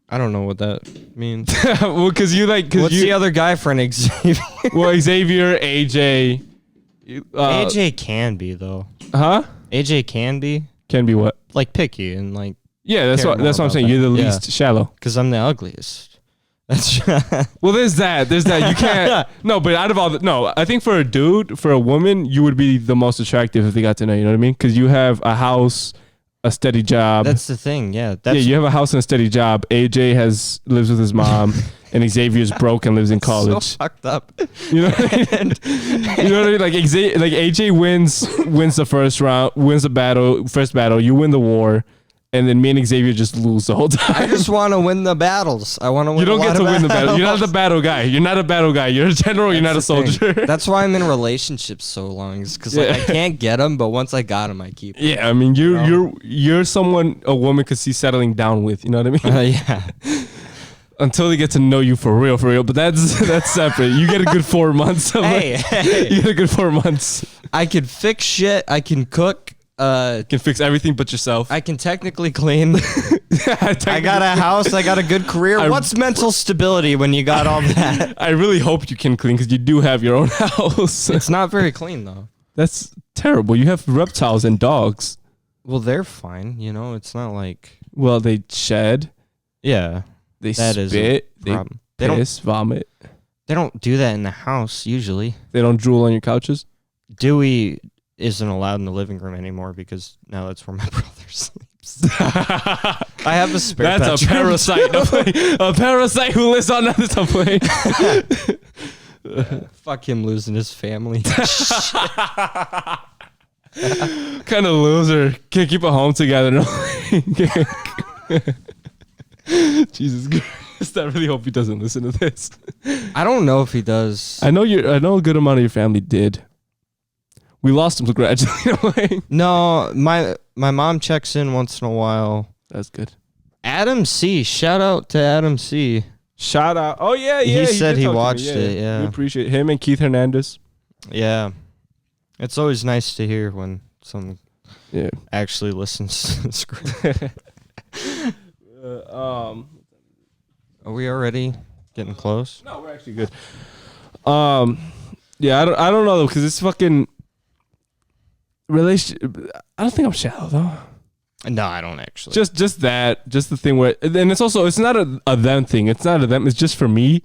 I don't know what that means. Well, because you like. What's the other guy friend? Xavier. Well, Xavier, AJ. AJ can be though. Huh? AJ can be. Can be what? Like picky and like. Yeah, that's what I'm saying. That. You're the least shallow. Because I'm the ugliest. That's well, there's that. You can't. No, but out of all no, I think for a dude, for a woman, you would be the most attractive if they got to know you. You know what I mean? Because you have a house, a steady job. That's the thing. Yeah. You have a house and a steady job. AJ lives with his mom, and Xavier's broke and lives in college. So fucked up. You know what I mean? You know what I mean? Like AJ wins the first round, wins the first battle. You win the war. And then me and Xavier just lose the whole time. I just want to win the battles. I want to win. You don't get to win the battle. You're not the battle guy. You're not a battle guy. You're a general. You're not a soldier. That's why I'm in relationships so long. Is because I can't get them, but once I got them, I keep them. Yeah, I mean you're someone a woman could see settling down with. You know what I mean? Yeah. Until they get to know you for real. But that's separate. You get a good 4 months. Hey. You get a good 4 months. I can fix shit. I can cook. Can fix everything but yourself. I can technically clean. I got a house. I got a good career. What's mental stability when you got all that? I really hope you can clean because you do have your own house. It's not very clean though. That's terrible. You have reptiles and dogs. Well, they're fine. You know, it's not like. Well, they shed. Yeah, They that is spit. a They problem. piss, vomit. They don't do that in the house usually. They don't drool on your couches. Dewey isn't allowed in the living room anymore because now that's where my brother sleeps. I have a spare That's a bedroom. parasite. A parasite who lives on another plane. Fuck him losing his family. Kind of loser. Can't keep a home together. No. Jesus Christ. I really hope he doesn't listen to this. I don't know if he does. I know a good amount of your family did. We lost him gradually in a way. No, my mom checks in once in a while. That's good. Adam C. Shout out to Adam C. Shout out. Oh, yeah. He said did he talk to me, watched it, yeah. We appreciate him and Keith Hernandez. Yeah. It's always nice to hear when someone Yeah. actually listens to the script. Are we already getting close? No, we're actually good. Yeah, I don't know though, because it's fucking relationship. I don't think I'm shallow though. No, I don't actually. Just the thing where, and it's not a them thing. It's not a them. It's just for me,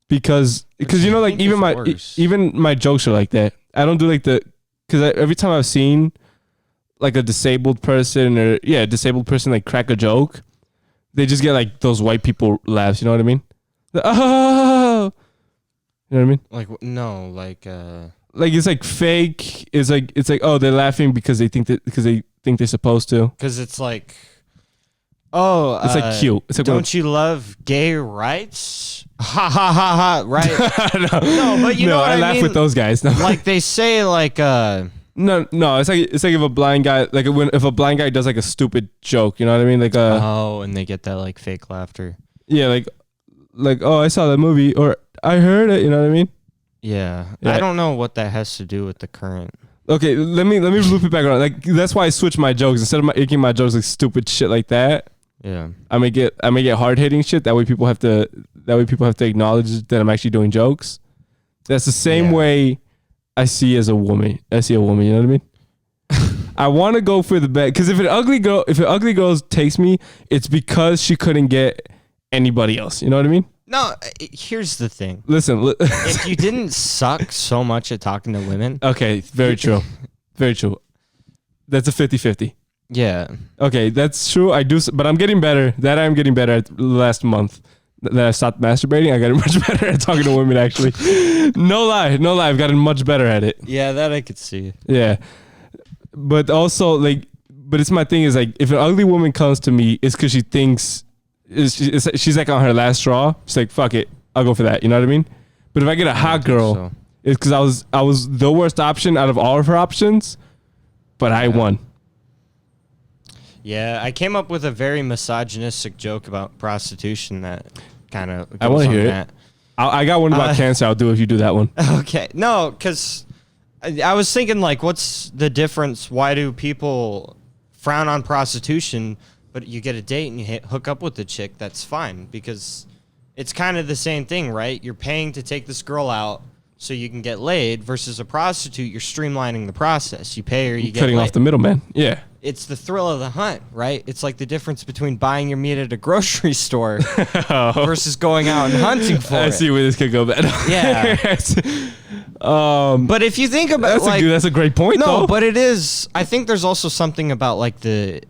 because you know, like even my jokes are like that. I don't do like because every time I've seen like a disabled person like crack a joke, they just get like those white people laughs. You know what I mean? Oh, you know what I mean? Like no, like Like it's like fake. It's like oh, they're laughing because they think they're supposed to. because it's like, oh, It's like cute. It's like don't you love gay rights? Ha ha ha ha! Right? No, but you know what I I laugh mean? with those guys. No. Like they say, like No, it's like if a blind guy, like if a blind guy does like a stupid joke, you know what I mean? Like oh, and they get that like fake laughter. yeah, like oh, I saw that movie or I heard it, you know what I mean? Yeah. Yeah. I don't know what that has to do with the current. Okay, let me loop it back around. Like that's why I switched my jokes instead of making my jokes like stupid shit like that. Yeah. I may get hard hitting shit. That way people have to acknowledge that I'm actually doing jokes. That's the same way I see a woman. You know what I mean? I want to go for the bet because if an ugly girl takes me, it's because she couldn't get anybody else. You know what I mean? No, here's the thing. Listen. If you didn't suck so much at talking to women. Okay, very true. Very true. That's a 50-50. Yeah. Okay, that's true. I do, but I'm getting better. That I'm getting better at last month. That I stopped masturbating. I got much better at talking to women, actually. No lie. I've gotten much better at it. Yeah, that I could see. Yeah. But also, but it's my thing is like, if an ugly woman comes to me, it's because she thinks, she's like on her last straw. She's like, fuck it. I'll go for that. You know what I mean? But if I get a hot girl, it's because I was the worst option out of all of her options, but I won. Yeah, I came up with a very misogynistic joke about prostitution that kind of. I want to hear it. I got one about cancer. I'll do if you do that one. Okay, no, because I was thinking like, what's the difference? Why do people frown on prostitution, but you get a date and you hook up with the chick? That's fine because it's kind of the same thing, right? You're paying to take this girl out so you can get laid versus a prostitute. You're streamlining the process. You pay her, you get Cutting laid. off the middleman. Yeah. It's the thrill of the hunt, right? It's like the difference between buying your meat at a grocery store versus going out and hunting for it. I see where this could go bad. Yeah. But if you think about that's a great point. No, though. but it is. I think there's also something about like the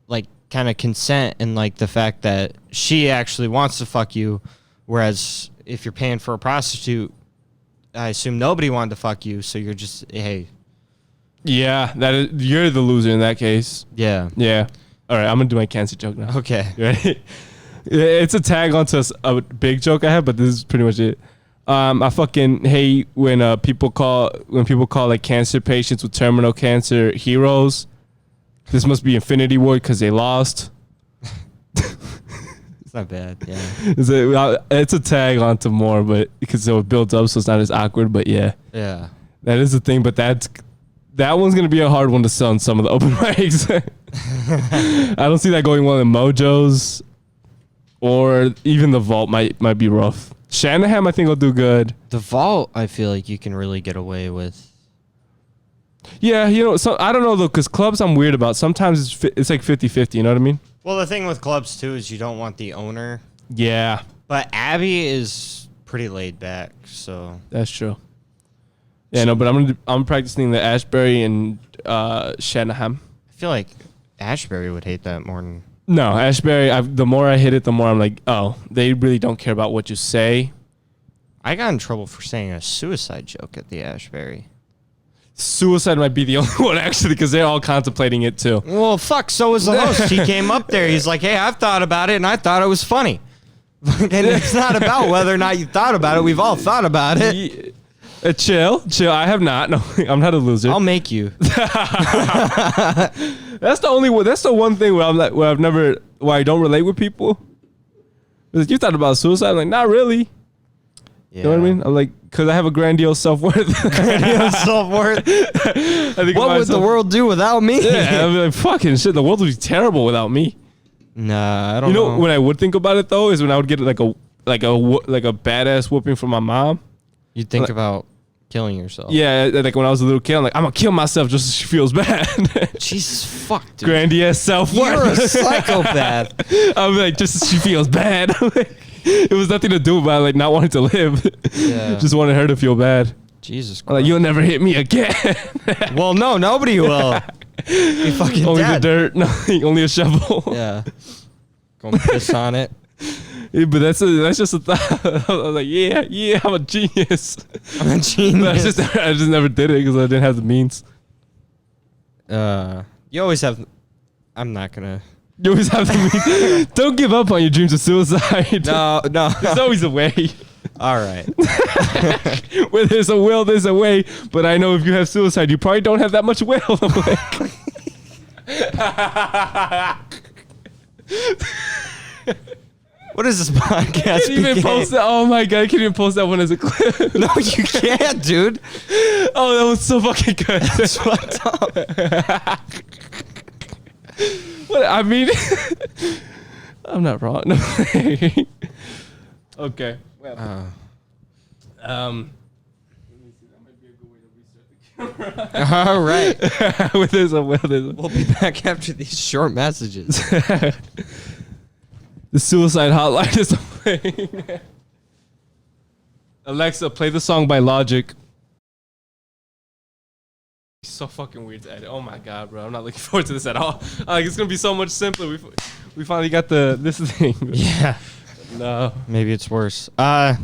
like kind of consent and like the fact that she actually wants to fuck you, whereas if you're paying for a prostitute, I assume nobody wanted to fuck you, so you're just hey. Yeah, you're the loser in that case. Yeah. Yeah. All right, I'm gonna do my cancer joke now. Okay. You ready? It's a tag onto a big joke I have, but this is pretty much it. I fucking hate when people call like cancer patients with terminal cancer heroes. This must be Infinity War because they lost. It's not bad. Yeah. It's a tag onto more, but because it builds up, so it's not as awkward. But yeah, Yeah. that is the thing. But That one's gonna be a hard one to sell in some of the open mics. I don't see that going well in Mojo's, or even the Vault might be rough. Shanahan, I think, will do good. The Vault, I feel like you can really get away with. Yeah, so I don't know though, because clubs I'm weird about. Sometimes it's like 50-50, you know what I mean? Well, the thing with clubs too is you don't want the owner. Yeah, But Abby is pretty laid back, so. that's true. Yeah, no, but I'm practicing the Ashbury and Shanahan. I feel like Ashbury would hate that more than. No, Ashbury. The more I hit it, the more I'm like, oh, they really don't care about what you say. I got in trouble for saying a suicide joke at the Ashbury. Suicide might be the only one actually, because they're all contemplating it too. Well, fuck, so was the host. He came up there. He's like, hey, I've thought about it, and I thought it was funny. And it's not about whether or not you thought about it. We've all thought about it. Chill. I have not. No, I'm not a loser. I'll make you. That's the only one. That's the one thing where I'm like, where I don't relate with people. Because you thought about suicide, I'm like, not really. Yeah. You know what I mean? I'm like, because I have a grandiose self-worth. Grandiose self-worth. What would the world do without me? Yeah, I'm like, fucking shit. The world would be terrible without me. Nah, I don't know. You know, when I would think about it though, is when I would get like a badass whooping from my mom. You'd think about killing yourself. Yeah, like when I was a little kid, I'm like, I'm gonna kill myself just so she feels bad. Jesus fuck, dude. Grandiose self-worth. You're a psychopath. I'm like, just so she feels bad. It was nothing to do about like not wanting to live. Yeah. Just wanted her to feel bad. Jesus Christ. I'm like, you'll never hit me again. Well, no, nobody will. You fucking Only dead. the dirt, nothing, only a shovel. Yeah. Gonna piss on it. Yeah, but that's just a thought. I was like, yeah, I'm a genius. I'm a genius. I just never did it because I didn't have the means. You always have. I'm not gonna. You always have the means. Don't give up on your dreams of suicide. No. There's always a way. All right. Where there's a will, there's a way. But I know if you have suicide, you probably don't have that much will. What is this podcast? Even post that. Oh my god, I can't even post that one as a clip. No, you can't, dude. Oh, that was so fucking good. That's fucked up. What I mean, I'm not wrong. No. Okay. Well, let me see. That might be a good way to restart the camera. All right. There's a will. We'll be back after these short messages. The suicide hotline is playing. Alexa, play the song by Logic. It's so fucking weird to edit. Oh my god, bro. I'm not looking forward to this at all. Like, it's gonna be so much simpler. We finally got this thing. Yeah. No. Maybe it's worse. Do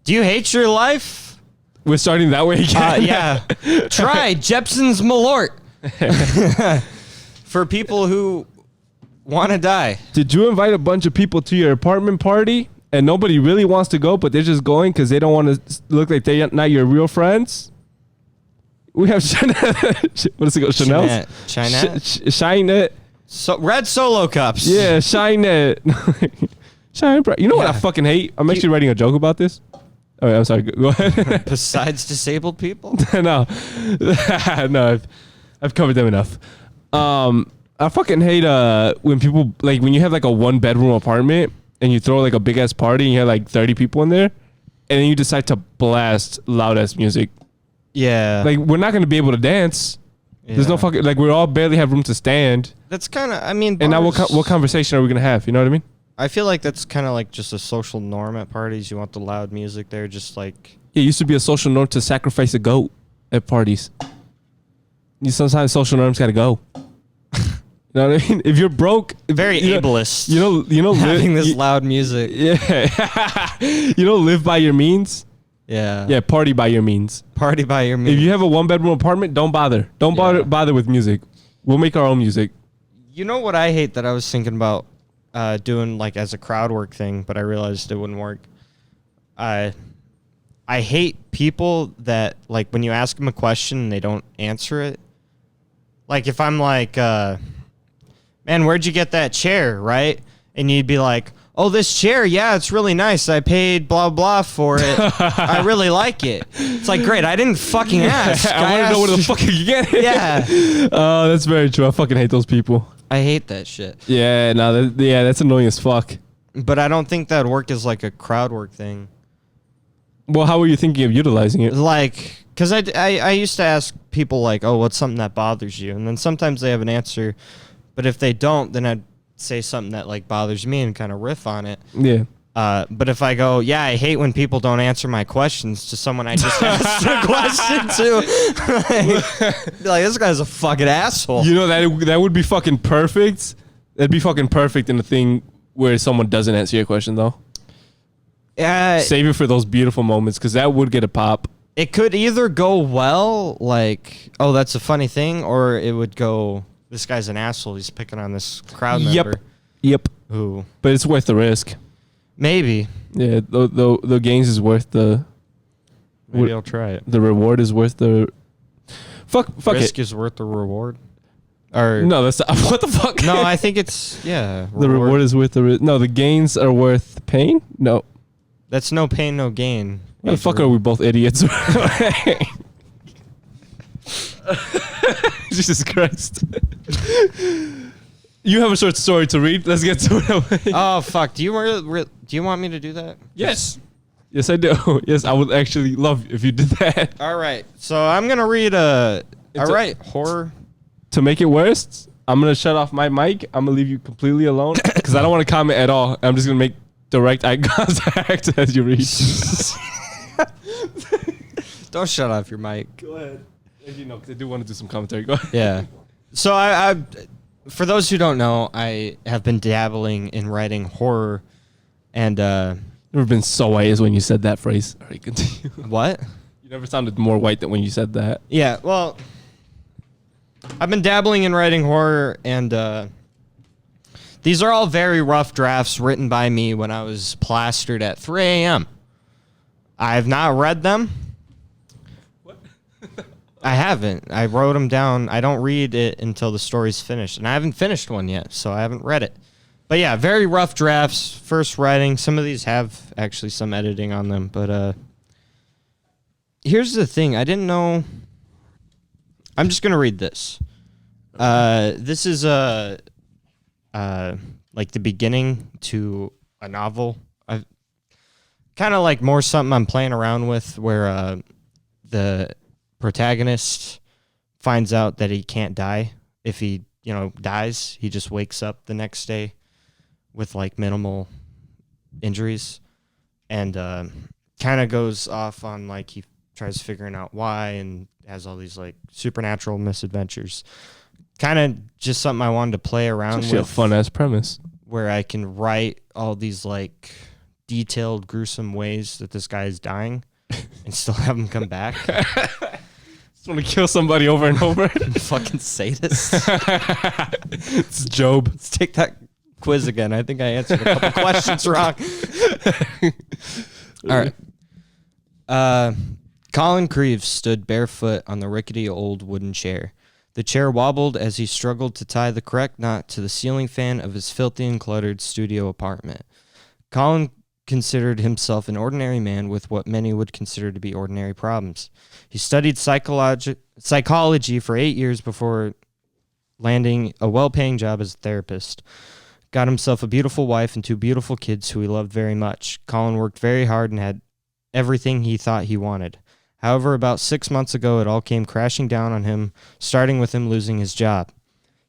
you hate your life? We're starting that way again. Yeah. Try Jepson's Malort. For people who want to die. Did you invite a bunch of people to your apartment party and nobody really wants to go, but they're just going because they don't want to look like they're not your real friends? We have Chanel. What is it called? Chanel's? Shine So red Solo cups. Yeah, Shine it. Shine bright. You know what I fucking hate? I'm actually writing a joke about this. Oh, I'm sorry. Go ahead. Besides disabled people? No, I've covered them enough. I fucking hate when people like when you have like a 1-bedroom apartment and you throw like a big ass party and you have like 30 people in there, and then you decide to blast loud ass music. Yeah. Like, we're not gonna be able to dance. Yeah. There's no fucking like we all barely have room to stand. That's kind of. I mean. And now bars- what conversation are we gonna have? You know what I mean? I feel like that's kind of like just a social norm at parties. You want the loud music there, just like. It used to be a social norm to sacrifice a goat at parties. Sometimes social norms gotta go. You know what I mean? If you're broke, Very ableist. You know, having this loud music. Yeah. Live by your means. Yeah. Yeah, party by your means. Party by your means. If you have a 1-bedroom apartment, don't bother. Don't bother with music. We'll make our own music. You know what I hate that I was thinking about doing like as a crowd work thing, but I realized it wouldn't work. I hate people that like when you ask them a question and they don't answer it. Like if I'm like, man, where'd you get that chair, right? And you'd be like, oh, this chair, yeah, it's really nice. I paid blah blah for it. I really like it. It's like, great. I didn't fucking ask. I want to know where the fuck you get it. Yeah. Oh, that's very true. I fucking hate those people. I hate that shit. Yeah, no, that's annoying as fuck. But I don't think that'd work as like a crowd work thing. Well, how were you thinking of utilizing it? Like, because I used to ask people like, oh, what's something that bothers you? And then sometimes they have an answer. But if they don't, then I'd say something that like bothers me and kind of riff on it. Yeah. But if I go, yeah, I hate when people don't answer my questions to someone I just asked a question to, be like, this guy's a fucking asshole. You know, that would be fucking perfect. That'd be fucking perfect in a thing where someone doesn't answer your question, though. Save it for those beautiful moments, because that would get a pop. It could either go well, like, oh, that's a funny thing, or it would go, this guy's an asshole. He's picking on this crowd member. Yep. Who? But it's worth the risk. Maybe. Yeah, the gains is worth the... Maybe I'll try it. The reward is worth the... Fuck Risk it. is worth the reward? Or No, that's... What the fuck? no, I think it's, yeah. The reward is worth the... No, the gains are worth pain? No. That's no pain, no gain. Why the fuck are we both idiots? Jesus Christ. You have a short story to read. Let's get to it. Oh, fuck. Do you want me to do that? Yes. Yes, I do. Yes, I would actually love if you did that. All right. So I'm going to read horror. To make it worse, I'm going to shut off my mic. I'm going to leave you completely alone because I don't want to comment at all. I'm just going to make direct eye contact as you read. Don't shut off your mic. Go ahead. If you know, because I do want to do some commentary. Go ahead. Yeah. So I for those who don't know, I have been dabbling in writing horror, and Never been so white as when you said that phrase. All right, continue. what? You never sounded more white than when you said that. Yeah. Well, I've been dabbling in writing horror, and these are all very rough drafts written by me when I was plastered at 3 a.m. I have not read them. What? I haven't. I wrote them down. I don't read it until the story's finished. And I haven't finished one yet, so I haven't read it. But yeah, very rough drafts, first writing. Some of these have actually some editing on them. But here's the thing. I didn't know. I'm just going to read this. This is like the beginning to a novel. I've kind of like more something I'm playing around with, where the protagonist finds out that he can't die. If he, dies, he just wakes up the next day with like minimal injuries, and kind of goes off on like he tries figuring out why and has all these like supernatural misadventures. Kind of just something I wanted to play around It's actually with. a fun ass premise. Where I can write all these like detailed, gruesome ways that this guy is dying and still have him come back. Just want to kill somebody over and over. Fucking sadist. It's Job. Let's take that quiz again. I think I answered a couple questions wrong. All right. Colin Creeves stood barefoot on the rickety old wooden chair. The chair wobbled as he struggled to tie the correct knot to the ceiling fan of his filthy and cluttered studio apartment. Colin considered himself an ordinary man with what many would consider to be ordinary problems. He studied psychology for 8 years before landing a well-paying job as a therapist. Got himself a beautiful wife and 2 beautiful kids who he loved very much. Colin worked very hard and had everything he thought he wanted. However, about 6 months ago, it all came crashing down on him, starting with him losing his job.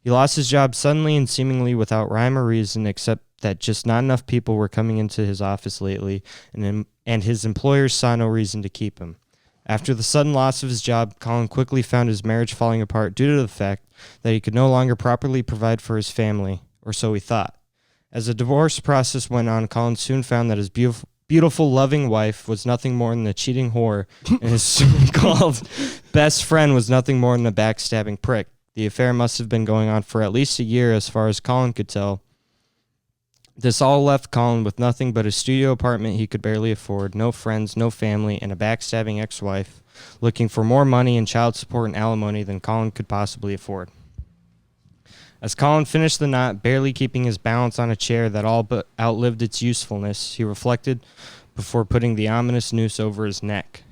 He lost his job suddenly and seemingly without rhyme or reason, except that just not enough people were coming into his office lately, and his employers saw no reason to keep him. After the sudden loss of his job, Colin quickly found his marriage falling apart due to the fact that he could no longer properly provide for his family, or so he thought. As the divorce process went on, Colin soon found that his beautiful, loving wife was nothing more than a cheating whore, and his so-called best friend was nothing more than a backstabbing prick. The affair must have been going on for at least a year, as far as Colin could tell. This all left Colin with nothing but a studio apartment he could barely afford, no friends, no family, and a backstabbing ex-wife looking for more money in child support and alimony than Colin could possibly afford. As Colin finished the knot, barely keeping his balance on a chair that all but outlived its usefulness, he reflected before putting the ominous noose over his neck.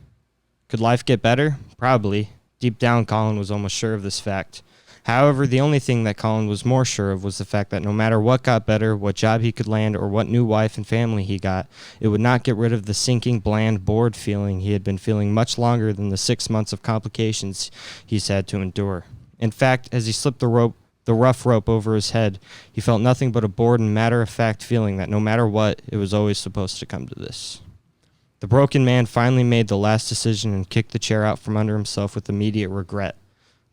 Could life get better? Probably. Deep down, Colin was almost sure of this fact. However, the only thing that Colin was more sure of was the fact that no matter what got better, what job he could land, or what new wife and family he got, it would not get rid of the sinking, bland, bored feeling he had been feeling much longer than the 6 months of complications he's had to endure. In fact, as he slipped the rough rope over his head, he felt nothing but a bored and matter-of-fact feeling that no matter what, it was always supposed to come to this. The broken man finally made the last decision and kicked the chair out from under himself with immediate regret.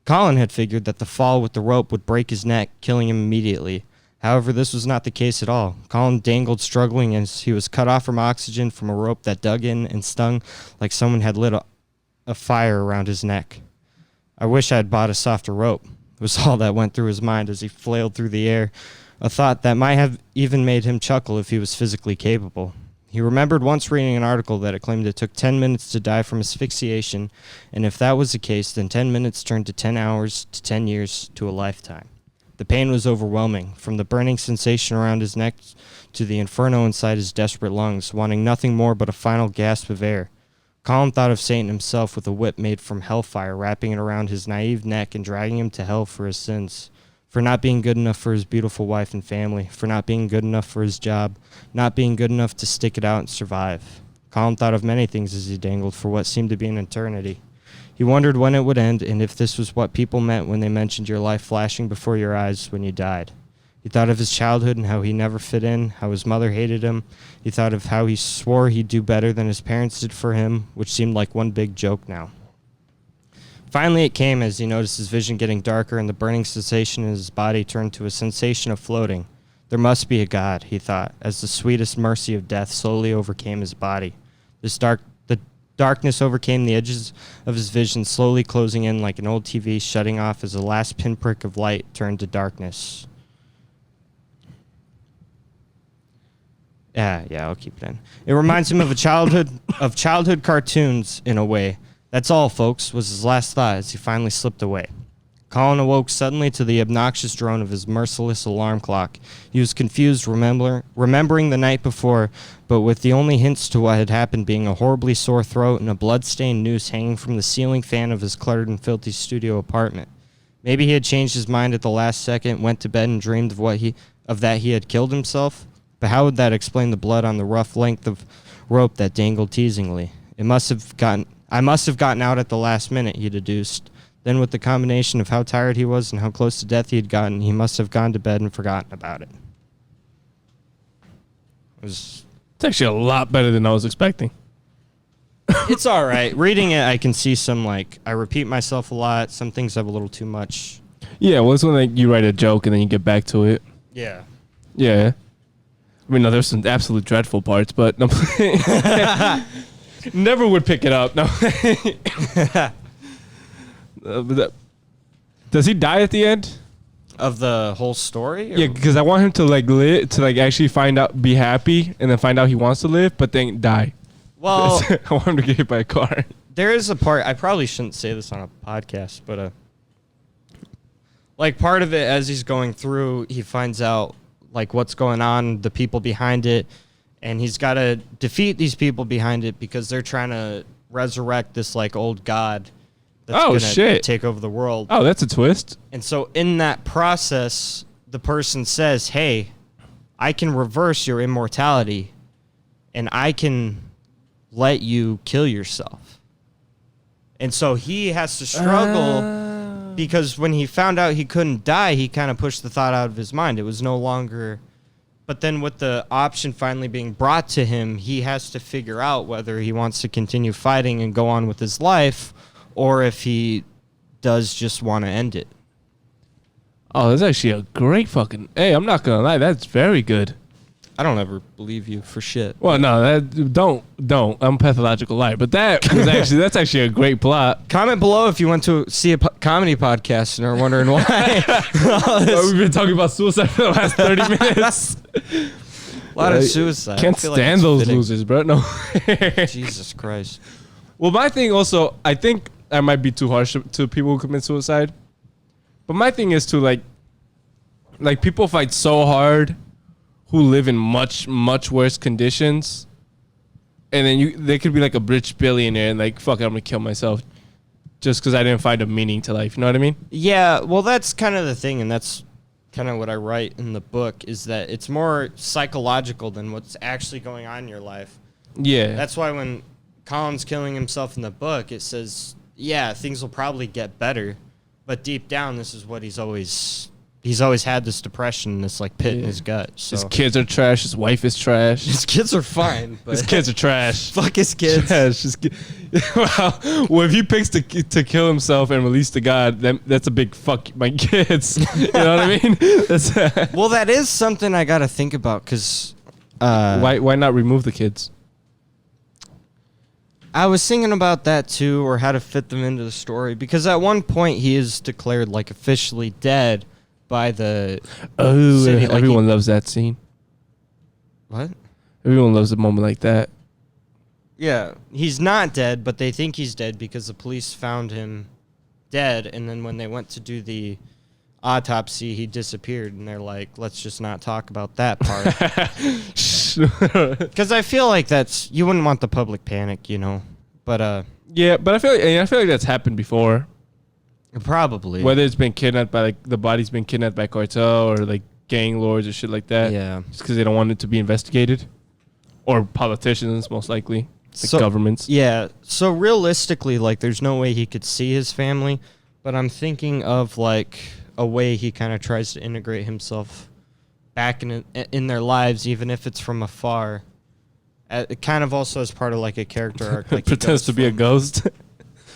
Colin had figured that the fall with the rope would break his neck, killing him immediately. However, this was not the case at all. Colin dangled, struggling as he was cut off from oxygen from a rope that dug in and stung like someone had lit a fire around his neck. I wish I had bought a softer rope, was all that went through his mind as he flailed through the air, a thought that might have even made him chuckle if he was physically capable. He remembered once reading an article that it claimed it took 10 minutes to die from asphyxiation, and if that was the case, then 10 minutes turned to 10 hours to 10 years to a lifetime. The pain was overwhelming, from the burning sensation around his neck to the inferno inside his desperate lungs, wanting nothing more but a final gasp of air. Colin thought of Satan himself with a whip made from hellfire, wrapping it around his naive neck and dragging him to hell for his sins. For not being good enough for his beautiful wife and family, for not being good enough for his job, not being good enough to stick it out and survive. Colin thought of many things as he dangled for what seemed to be an eternity. He wondered when it would end and if this was what people meant when they mentioned your life flashing before your eyes when you died. He thought of his childhood and how he never fit in, how his mother hated him. He thought of how he swore he'd do better than his parents did for him, which seemed like one big joke now. Finally it came as he noticed his vision getting darker and the burning sensation in his body turned to a sensation of floating. There must be a God, he thought, as the sweetest mercy of death slowly overcame his body. The darkness overcame the edges of his vision, slowly closing in like an old TV shutting off as the last pinprick of light turned to darkness. Yeah, I'll keep it in. It reminds him of childhood cartoons in a way. That's all, folks, was his last thought as he finally slipped away. Colin awoke suddenly to the obnoxious drone of his merciless alarm clock. He was confused, remembering the night before, but with the only hints to what had happened being a horribly sore throat and a blood-stained noose hanging from the ceiling fan of his cluttered and filthy studio apartment. Maybe he had changed his mind at the last second, went to bed and dreamed of that he had killed himself. But how would that explain the blood on the rough length of rope that dangled teasingly? I must have gotten out at the last minute, he deduced. Then with the combination of how tired he was and how close to death he had gotten, he must have gone to bed and forgotten about it. It's actually a lot better than I was expecting. It's all right. Reading it, I can see some, I repeat myself a lot. Some things have a little too much. Yeah, well, it's when you write a joke and then you get back to it. Yeah. Yeah. I mean, no, there's some absolute dreadful parts, but no. Never would pick it up. No. Does he die at the end of the whole story? Or? Yeah, because I want him to live, to actually find out, be happy, and then find out he wants to live, but then die. Well, I want him to get hit by a car. There is a part. I probably shouldn't say this on a podcast, but part of it as he's going through, he finds out what's going on, the people behind it. And he's got to defeat these people behind it because they're trying to resurrect this old god that's going to take over the world. Oh, that's a twist. And so in that process, the person says, hey, I can reverse your immortality and I can let you kill yourself. And so he has to struggle because when he found out he couldn't die, he kind of pushed the thought out of his mind. It was no longer... But then with the option finally being brought to him, he has to figure out whether he wants to continue fighting and go on with his life or if he does just want to end it. Oh, that's actually a great fucking... Hey, I'm not going to lie. That's very good. I don't ever believe you for shit. Well, no, don't. I'm a pathological liar. But that's actually a great plot. Comment below if you went to see a comedy podcast and are wondering why. We've been talking about suicide for the last 30 minutes. A lot of suicide. Can't stand those losers, bro. No. Jesus Christ. Well, my thing also, I think I might be too harsh to people who commit suicide. But my thing is to Like people fight so hard who live in much worse conditions, and then they could be like a rich billionaire and like, fuck it, I'm gonna kill myself just because I didn't find a meaning to life. You know what I mean? Yeah, well, that's kind of the thing, and that's kind of what I write in the book, is that it's more psychological than what's actually going on in your life. Yeah. That's why when Colin's killing himself in the book, it says, yeah, things will probably get better, but deep down, this is what he's always had, this depression, this like pit in his gut. So. His kids are trash. His wife is trash. His kids are fine, but His kids are trash. fuck his kids. Trash. Well, if he picks to kill himself and release to God, that's a big fuck my kids. You know what I mean? That's Well, that is something I got to think about, because why not remove the kids? I was thinking about that too, or how to fit them into the story, because at one point he is declared like officially dead by the city. Like Everyone loves that scene. What? Everyone loves a moment like that. Yeah, he's not dead, but they think he's dead because the police found him dead, and then when they went to do the autopsy, he disappeared, and they're like, let's just not talk about that part. Because I feel like you wouldn't want the public panic, you know. But Yeah, but I feel like that's happened before. probably. Whether it's been kidnapped by like the body's been kidnapped by cartel or like gang lords or shit like that. Yeah. Just because they don't want it to be investigated, or politicians most likely, like governments. Yeah. So realistically, like, there's no way he could see his family, but I'm thinking of like a way he kind of tries to integrate himself back in their lives, even if it's from afar. It kind of also as part of like a character arc. Like Pretends to be a ghost.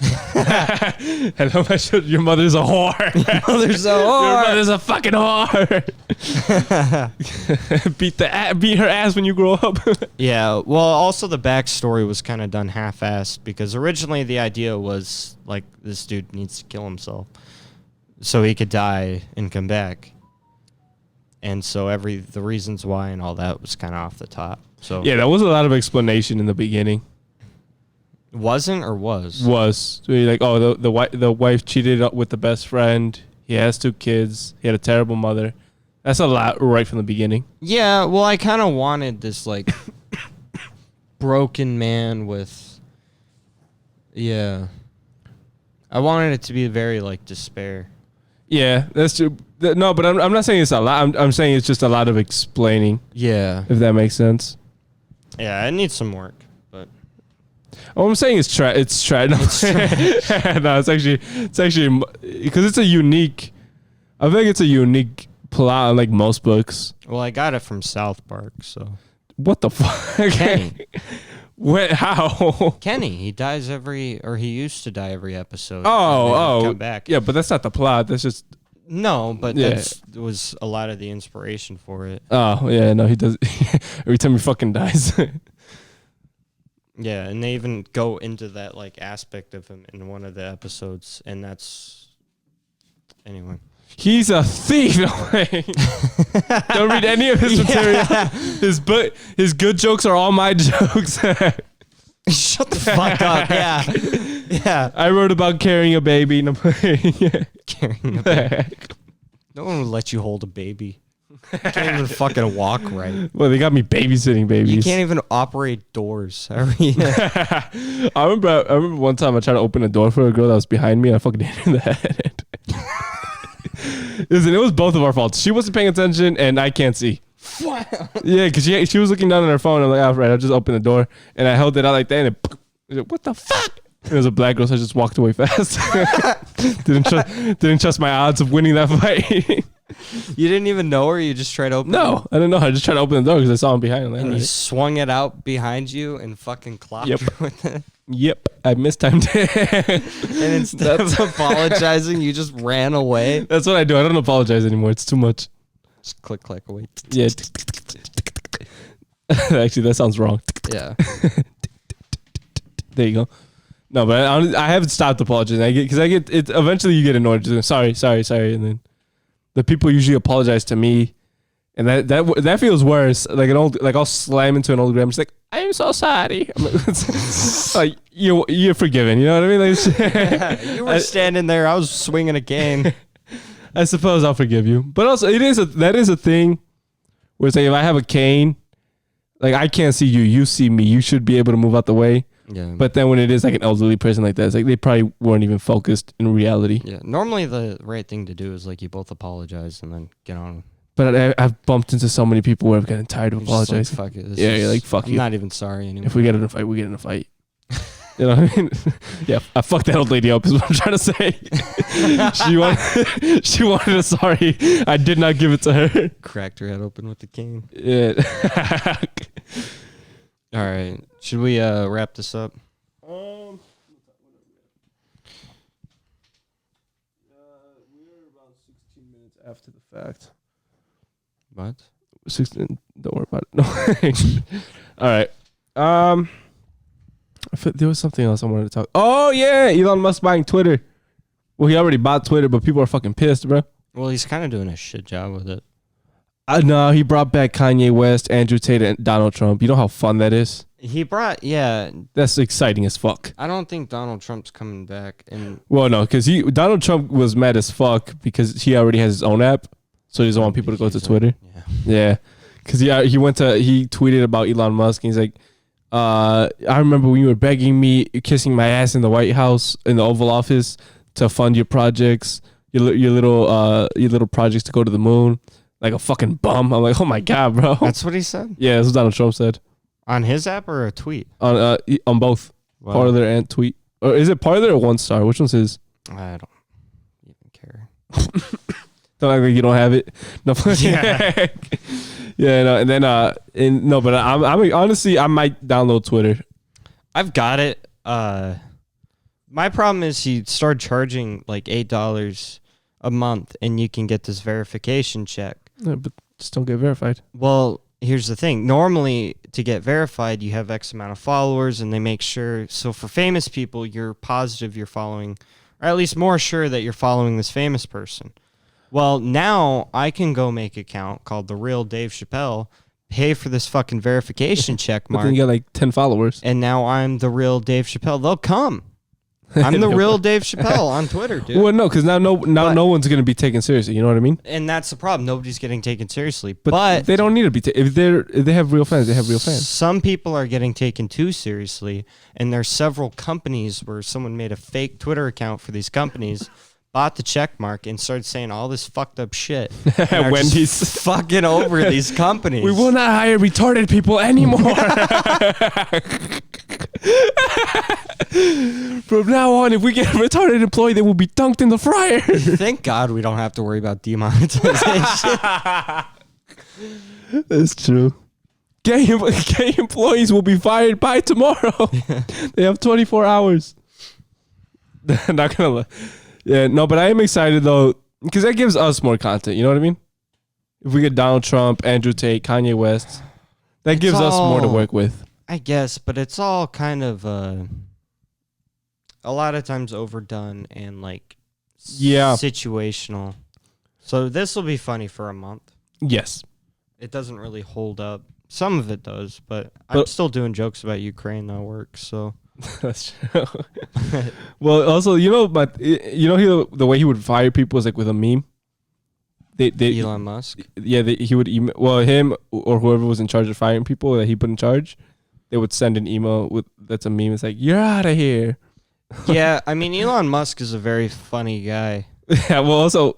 Hello, your mother's a whore. Your mother's a whore. Your mother's a fucking whore. Beat her ass when you grow up. Yeah. Well, also the backstory was kind of done half-assed, because originally the idea was like this dude needs to kill himself so he could die and come back. And so the reasons why and all that was kind of off the top. So yeah, that was a lot of explanation in the beginning. Wasn't or was? So you're like, oh, the wife cheated with the best friend. He has 2 kids. He had a terrible mother. That's a lot right from the beginning. Yeah, well, I kind of wanted this like broken man with. Yeah, I wanted it to be very like despair. Yeah, that's true. No, but I'm not saying it's a lot. I'm saying it's just a lot of explaining. Yeah. If that makes sense. Yeah, it needs some work, but. Oh, I'm saying it's trash. No, no, it's actually because it's a unique. I think it's a unique plot, unlike most books. Well, I got it from South Park, so. What the fuck? Kenny. How? Kenny, he used to die every episode. Oh, come back. Yeah, but that's not the plot. That's just. No, but Yeah. that was a lot of the inspiration for it. Oh yeah, no, he does. Every time he fucking dies. Yeah, and they even go into that like aspect of him in one of the episodes, and that's anyway. He's a thief. Don't read any of his material. His good jokes are all my jokes. Shut the fuck up. Yeah. Yeah. I wrote about carrying a baby. Carrying a baby. No one would let you hold a baby. You can't even fucking walk right. Well, they got me babysitting babies. You can't even operate doors. I remember one time I tried to open a door for a girl that was behind me and I fucking hit her in the head. Listen, it was both of our faults. She wasn't paying attention and I can't see. Wow. Yeah, because she was looking down on her phone. I'm like, all right, I'll just open the door. And I held it out like that and it, what the fuck? And it was a black girl, so I just walked away fast. Didn't trust my odds of winning that fight. You didn't even know her? You just tried to open it? No, I didn't know. I just tried to open the door because I saw him behind. And right. you swung it out behind you and fucking clocked Yep. her with it? Yep, I mistimed it. And instead of apologizing, you just ran away? That's what I do. I don't apologize anymore. It's too much. Just click, away. Yeah. Actually, that sounds wrong. Yeah. There you go. No, but I haven't stopped apologizing. Because I get it. Eventually, you get annoyed. Just sorry, and then the people usually apologize to me, and that feels worse. Like I'll slam into an old grandma. She's like, "I'm so sorry." I'm like, you're forgiven. You know what I mean? Like, You were standing there. I was swinging a cane. I suppose I'll forgive you. But also, that is a thing where it's like if I have a cane, like I can't see you, you see me. You should be able to move out the way. Yeah. But then when it is like an elderly person like that, it's like they probably weren't even focused in reality. Yeah. Normally the right thing to do is like you both apologize and then get on. But I've bumped into so many people where I've gotten tired of You're just apologizing. Like, fuck it. You're like, fuck I'm you. not even sorry anymore. If we get in a fight, we get in a fight. You know what I mean? Yeah, I fucked that old lady up is what I'm trying to say. she wanted a sorry. I did not give it to her. Cracked her head open with the cane. Yeah. All right. Should we wrap this up? We're about 16 minutes after the fact. What? 16. Don't worry about it. No. All right. There was something else I wanted to talk. Oh yeah, Elon Musk buying Twitter. Well, he already bought Twitter, but people are fucking pissed, bro. Well, he's kind of doing a shit job with it. No, he brought back Kanye West, Andrew Tate, and Donald Trump. You know how fun that is? That's exciting as fuck. I don't think Donald Trump's coming back. And Well, no, because Donald Trump was mad as fuck because he already has his own app, so he doesn't want people to go to Twitter. Yeah, because he tweeted about Elon Musk, and he's like, I remember when you were begging me, kissing my ass in the White House, in the Oval Office, to fund your projects, your little projects to go to the moon, like a fucking bum. I'm like, oh my god, bro. That's what he said? Yeah, that's what Donald Trump said. On his app or a tweet? On both. Wow. Parler and tweet. Or is it Parler or One Star? Which one's his? I don't even care. Don't act like you don't have it. No. Yeah. Yeah, no, and then but I'm honestly I might download Twitter. I've got it. My problem is he started charging like $8 a month, and you can get this verification check. Yeah, but just don't get verified. Well, here's the thing. Normally, to get verified, you have X amount of followers, and they make sure. So for famous people, you're positive you're following, or at least more sure that you're following this famous person. Well, now I can go make an account called The Real Dave Chappelle, pay for this fucking verification check But mark, then you got like 10 followers. and now I'm The Real Dave Chappelle. They'll come. I'm The Real Dave Chappelle on Twitter, dude. Well, no, because now no one's gonna be taken seriously. You know what I mean? And that's the problem. Nobody's getting taken seriously. But they don't need to be. If they have real fans, they have real fans. Some people are getting taken too seriously, and there's several companies where someone made a fake Twitter account for these companies, bought the check mark, and started saying all this fucked up shit. And are just Wendy's fucking over these companies. We will not hire retarded people anymore. From now on, if we get a retarded employee, they will be dunked in the fryer. Thank God we don't have to worry about demonetization. That's true. Gay employees will be fired by tomorrow. They have 24 hours. Not gonna lie. Yeah, no, but I am excited though, because that gives us more content. You know what I mean? If we get Donald Trump, Andrew Tate, Kanye West, that gives us more to work with. I guess, but it's all kind of a lot of times overdone and like situational. So this will be funny for a month. Yes. It doesn't really hold up. Some of it does, but I'm still doing jokes about Ukraine that work. So that's true. Well, also, the way he would fire people is like with a meme. Elon Musk. Yeah, he would email. Well, him or whoever was in charge of firing people that he put in charge, they would send an email that's a meme. It's like, you're out of here. Yeah, I mean, Elon Musk is a very funny guy. Yeah, well, also,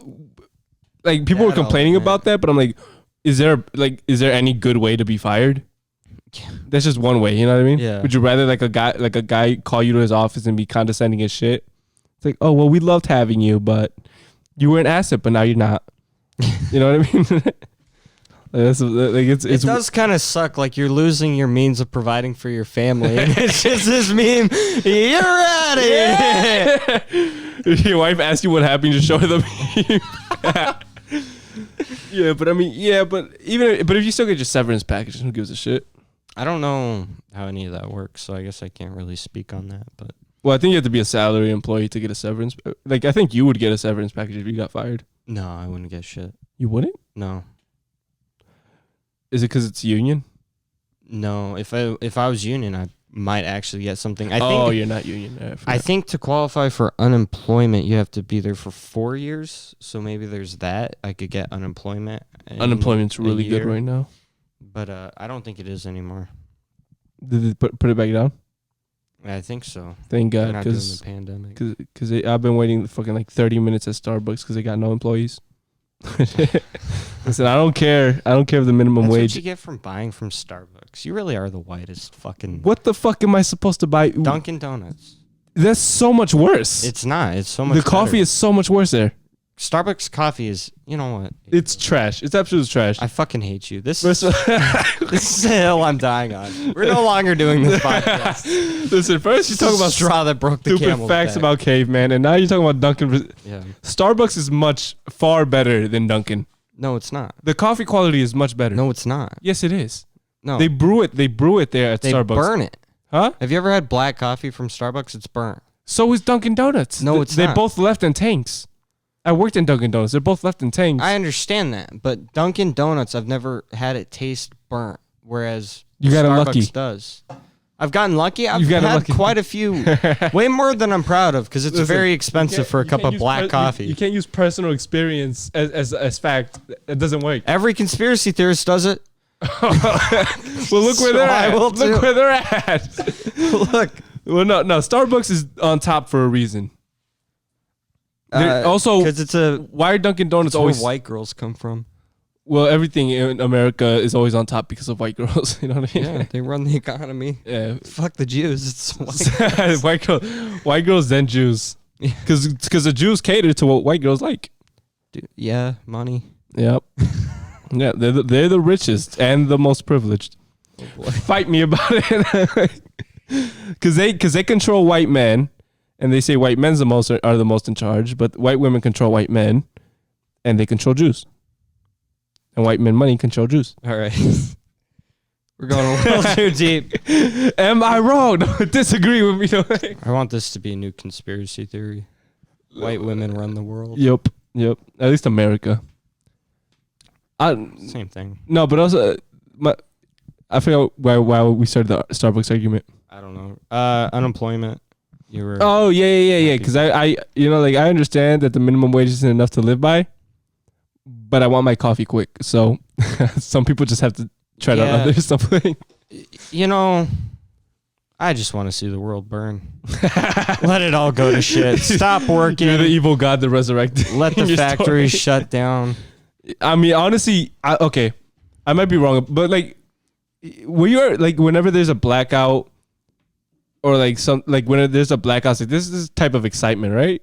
like people were complaining about that, but I'm like, is there any good way to be fired? That's just one way, you know what I mean? Yeah. Would you rather like a guy call you to his office and be condescending as shit? It's like, oh well, we loved having you, but you were an asset, but now you're not. You know what I mean? It does kind of suck. Like you're losing your means of providing for your family. And it's just this meme. You're out of here. Your wife asks you what happened, just show her the meme. Yeah, but I mean, but if you still get your severance package, who gives a shit? I don't know how any of that works, so I guess I can't really speak on that. But I think you have to be a salary employee to get a severance. Like I think you would get a severance package if you got fired. No, I wouldn't get shit. You wouldn't? No. Is it because it's union? No, if I was union, I might actually get something. You're not union. I think to qualify for unemployment, you have to be there for 4 years. So maybe there's that. I could get unemployment. Unemployment's a really good year. right now. But I don't think it is anymore. Did they put it back down? I think so. Thank They're God, not doing because the pandemic. I've been waiting fucking like 30 minutes at Starbucks because they got no employees. Listen, I don't care. I don't care if the minimum That's wage. what you get from buying from Starbucks. You really are the whitest fucking. What the fuck am I supposed to buy? Dunkin' Donuts. That's so much worse. It's not. It's so much. The coffee better. is so much worse there. Starbucks coffee is. You know what? It's trash. It's absolute trash. I fucking hate you. This is this is the hill I'm dying on. We're no longer doing this podcast. Listen, first you talk about straw that broke the stupid camel's facts back. about caveman, and now you're talking about Dunkin'. Yeah. Starbucks is much far better than Dunkin'. No, it's not. The coffee quality is much better. No, it's not. Yes, it is. No. They brew it there at They Starbucks. burn it. Huh? Have you ever had black coffee from Starbucks? It's burnt. So is Dunkin' Donuts. No, it's They not. both left in tanks. I worked in Dunkin' Donuts. They're both left in tanks. I understand that, but Dunkin' Donuts, I've never had it taste burnt, whereas You got Starbucks lucky. does. I've gotten lucky. I've You've gotten had lucky. quite a few, way more than I'm proud of, because it's Listen, very expensive for a cup of black coffee. You can't use personal experience as fact. It doesn't work. Every conspiracy theorist does it. Well, look where So they're I at. will Look too. where they're at. Look. Well, no. Starbucks is on top for a reason. Also, because it's a why are Dunkin' Donuts where always white girls come from. Well, everything in America is always on top because of white girls. You know what I mean? Yeah, they run the economy. Yeah. Fuck the Jews. It's white girls, then Jews. Because the Jews cater to what white girls like. Dude, yeah, money. Yep. Yeah, they're the richest and the most privileged. Oh boy. Fight me about it. Because they control white men, and they say white men are the most in charge, but white women control white men, and they control Jews. And white men money control Jews. All right. We're going a little too deep. Am I wrong? Don't disagree with me. Don't I? I want this to be a new conspiracy theory. White women run the world. Yep. At least America. Same thing. No, but also, I forgot why we started the Starbucks argument. I don't know. Unemployment. You were. Oh yeah. happy. Because I I understand that the minimum wage isn't enough to live by, but I want my coffee quick. So some people just have to try out other something. You know, I just want to see the world burn. Let it all go to shit. Stop working. You're the evil god that resurrected. Let the your factories story. shut down. I mean, honestly, I might be wrong, but whenever there's a blackout, or when there's a blackout, it's like this is this type of excitement, right?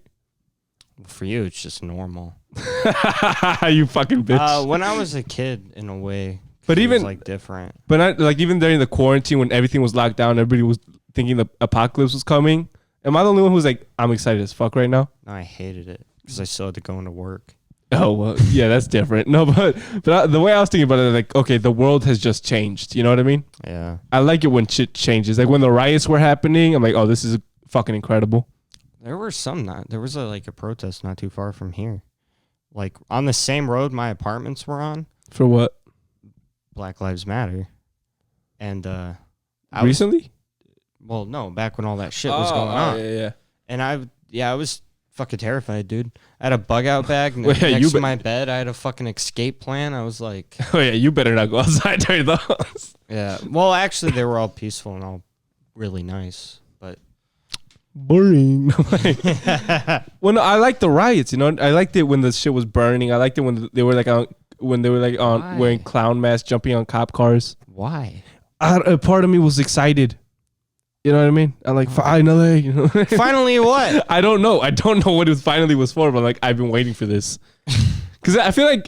For you, it's just normal. You fucking bitch. When I was a kid, in a way, But it even- was like different. But even during the quarantine when everything was locked down, everybody was thinking the apocalypse was coming. Am I the only one who's like, I'm excited as fuck right now? No, I hated it because I still had to go into work. Oh, well, yeah, that's different. No, but the way I was thinking about it, like, okay, the world has just changed. You know what I mean? Yeah. I like it when shit changes. Like when the riots were happening, I'm like, oh, this is fucking incredible. There were there was a protest not too far from here. Like on the same road my apartments were on, For what? Black Lives Matter. And Recently? well, no, back when all that shit was going on. Yeah. And I was fucking terrified, dude. I had a bug out bag Well, yeah, next you to be- my bed. I had a fucking escape plan. I was like, Oh, yeah, you better not go outside during those. yeah. Well, actually, they were all peaceful and all really nice. But Boring. Well, no, I like the riots, I liked it when the shit was burning. I liked it when they were Why? wearing clown masks, jumping on cop cars. why? A part of me was excited. You know what I mean? I'm like, finally. Finally, what? I don't know. I don't know what it finally was for, but I've been waiting for this. Because I feel like,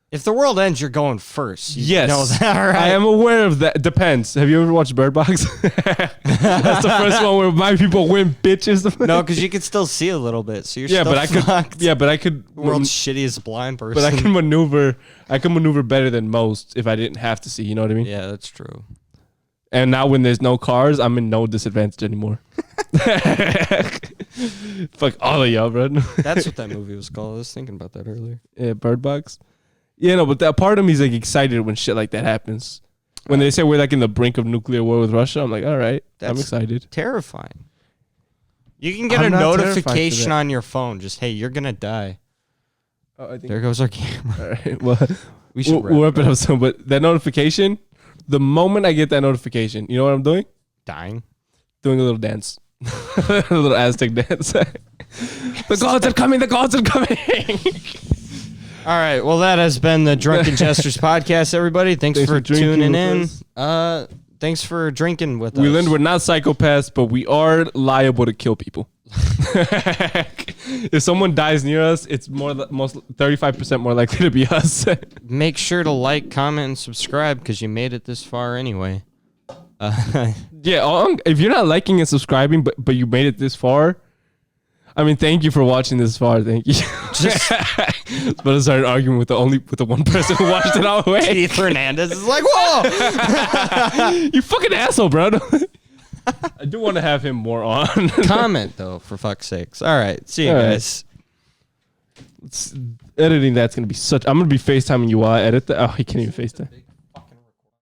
If the world ends, you're going first. You yes, know that, right? I am aware of that. Depends. Have you ever watched Bird Box? That's the first one where my people win, bitches. No, because you can still see a little bit, so you're yeah, still but I could. fucked. Yeah, but I could. The world's shittiest blind person. But I can maneuver. I can maneuver better than most if I didn't have to see. You know what I mean? Yeah, that's true. And now when there's no cars, I'm in no disadvantage anymore. Fuck all of y'all, bro. That's what that movie was called. I was thinking about that earlier. Yeah, Bird Box. Yeah, no, but that part of me is excited when shit like that happens. When they say we're like in the brink of nuclear war with Russia, I'm like, all right, I'm That's excited. Terrifying. You can get I'm a not terrified for notification that. on your phone. Just, hey, you're going to die. Oh, I think. There goes our camera. All right. Well, We should we'll wrap it up soon. But that notification, the moment I get that notification, you know what I'm doing? Dying. Doing a little dance, a little Aztec dance. The gods are coming. The gods are coming. All right. Well, that has been the Drunken Jesters podcast, everybody. Thanks for drinking tuning with in. us. Thanks for drinking with us. We learned we're not psychopaths, but we are liable to kill people. If someone dies near us, it's most 35% more likely to be us. Make sure to like, comment, and subscribe because you made it this far anyway. Yeah, if you're not liking and subscribing, but you made it this far, I mean, thank you for watching this far. Thank you. But I started arguing with the one person who watched it all the way. Keith Hernandez is like, whoa! You fucking asshole, bro. I do want to have him more on. Comment though, for fuck's sakes. All right, see you All right. guys. Editing that's gonna be such. I'm gonna be FaceTiming you while I edit that. Oh, he can't even FaceTime.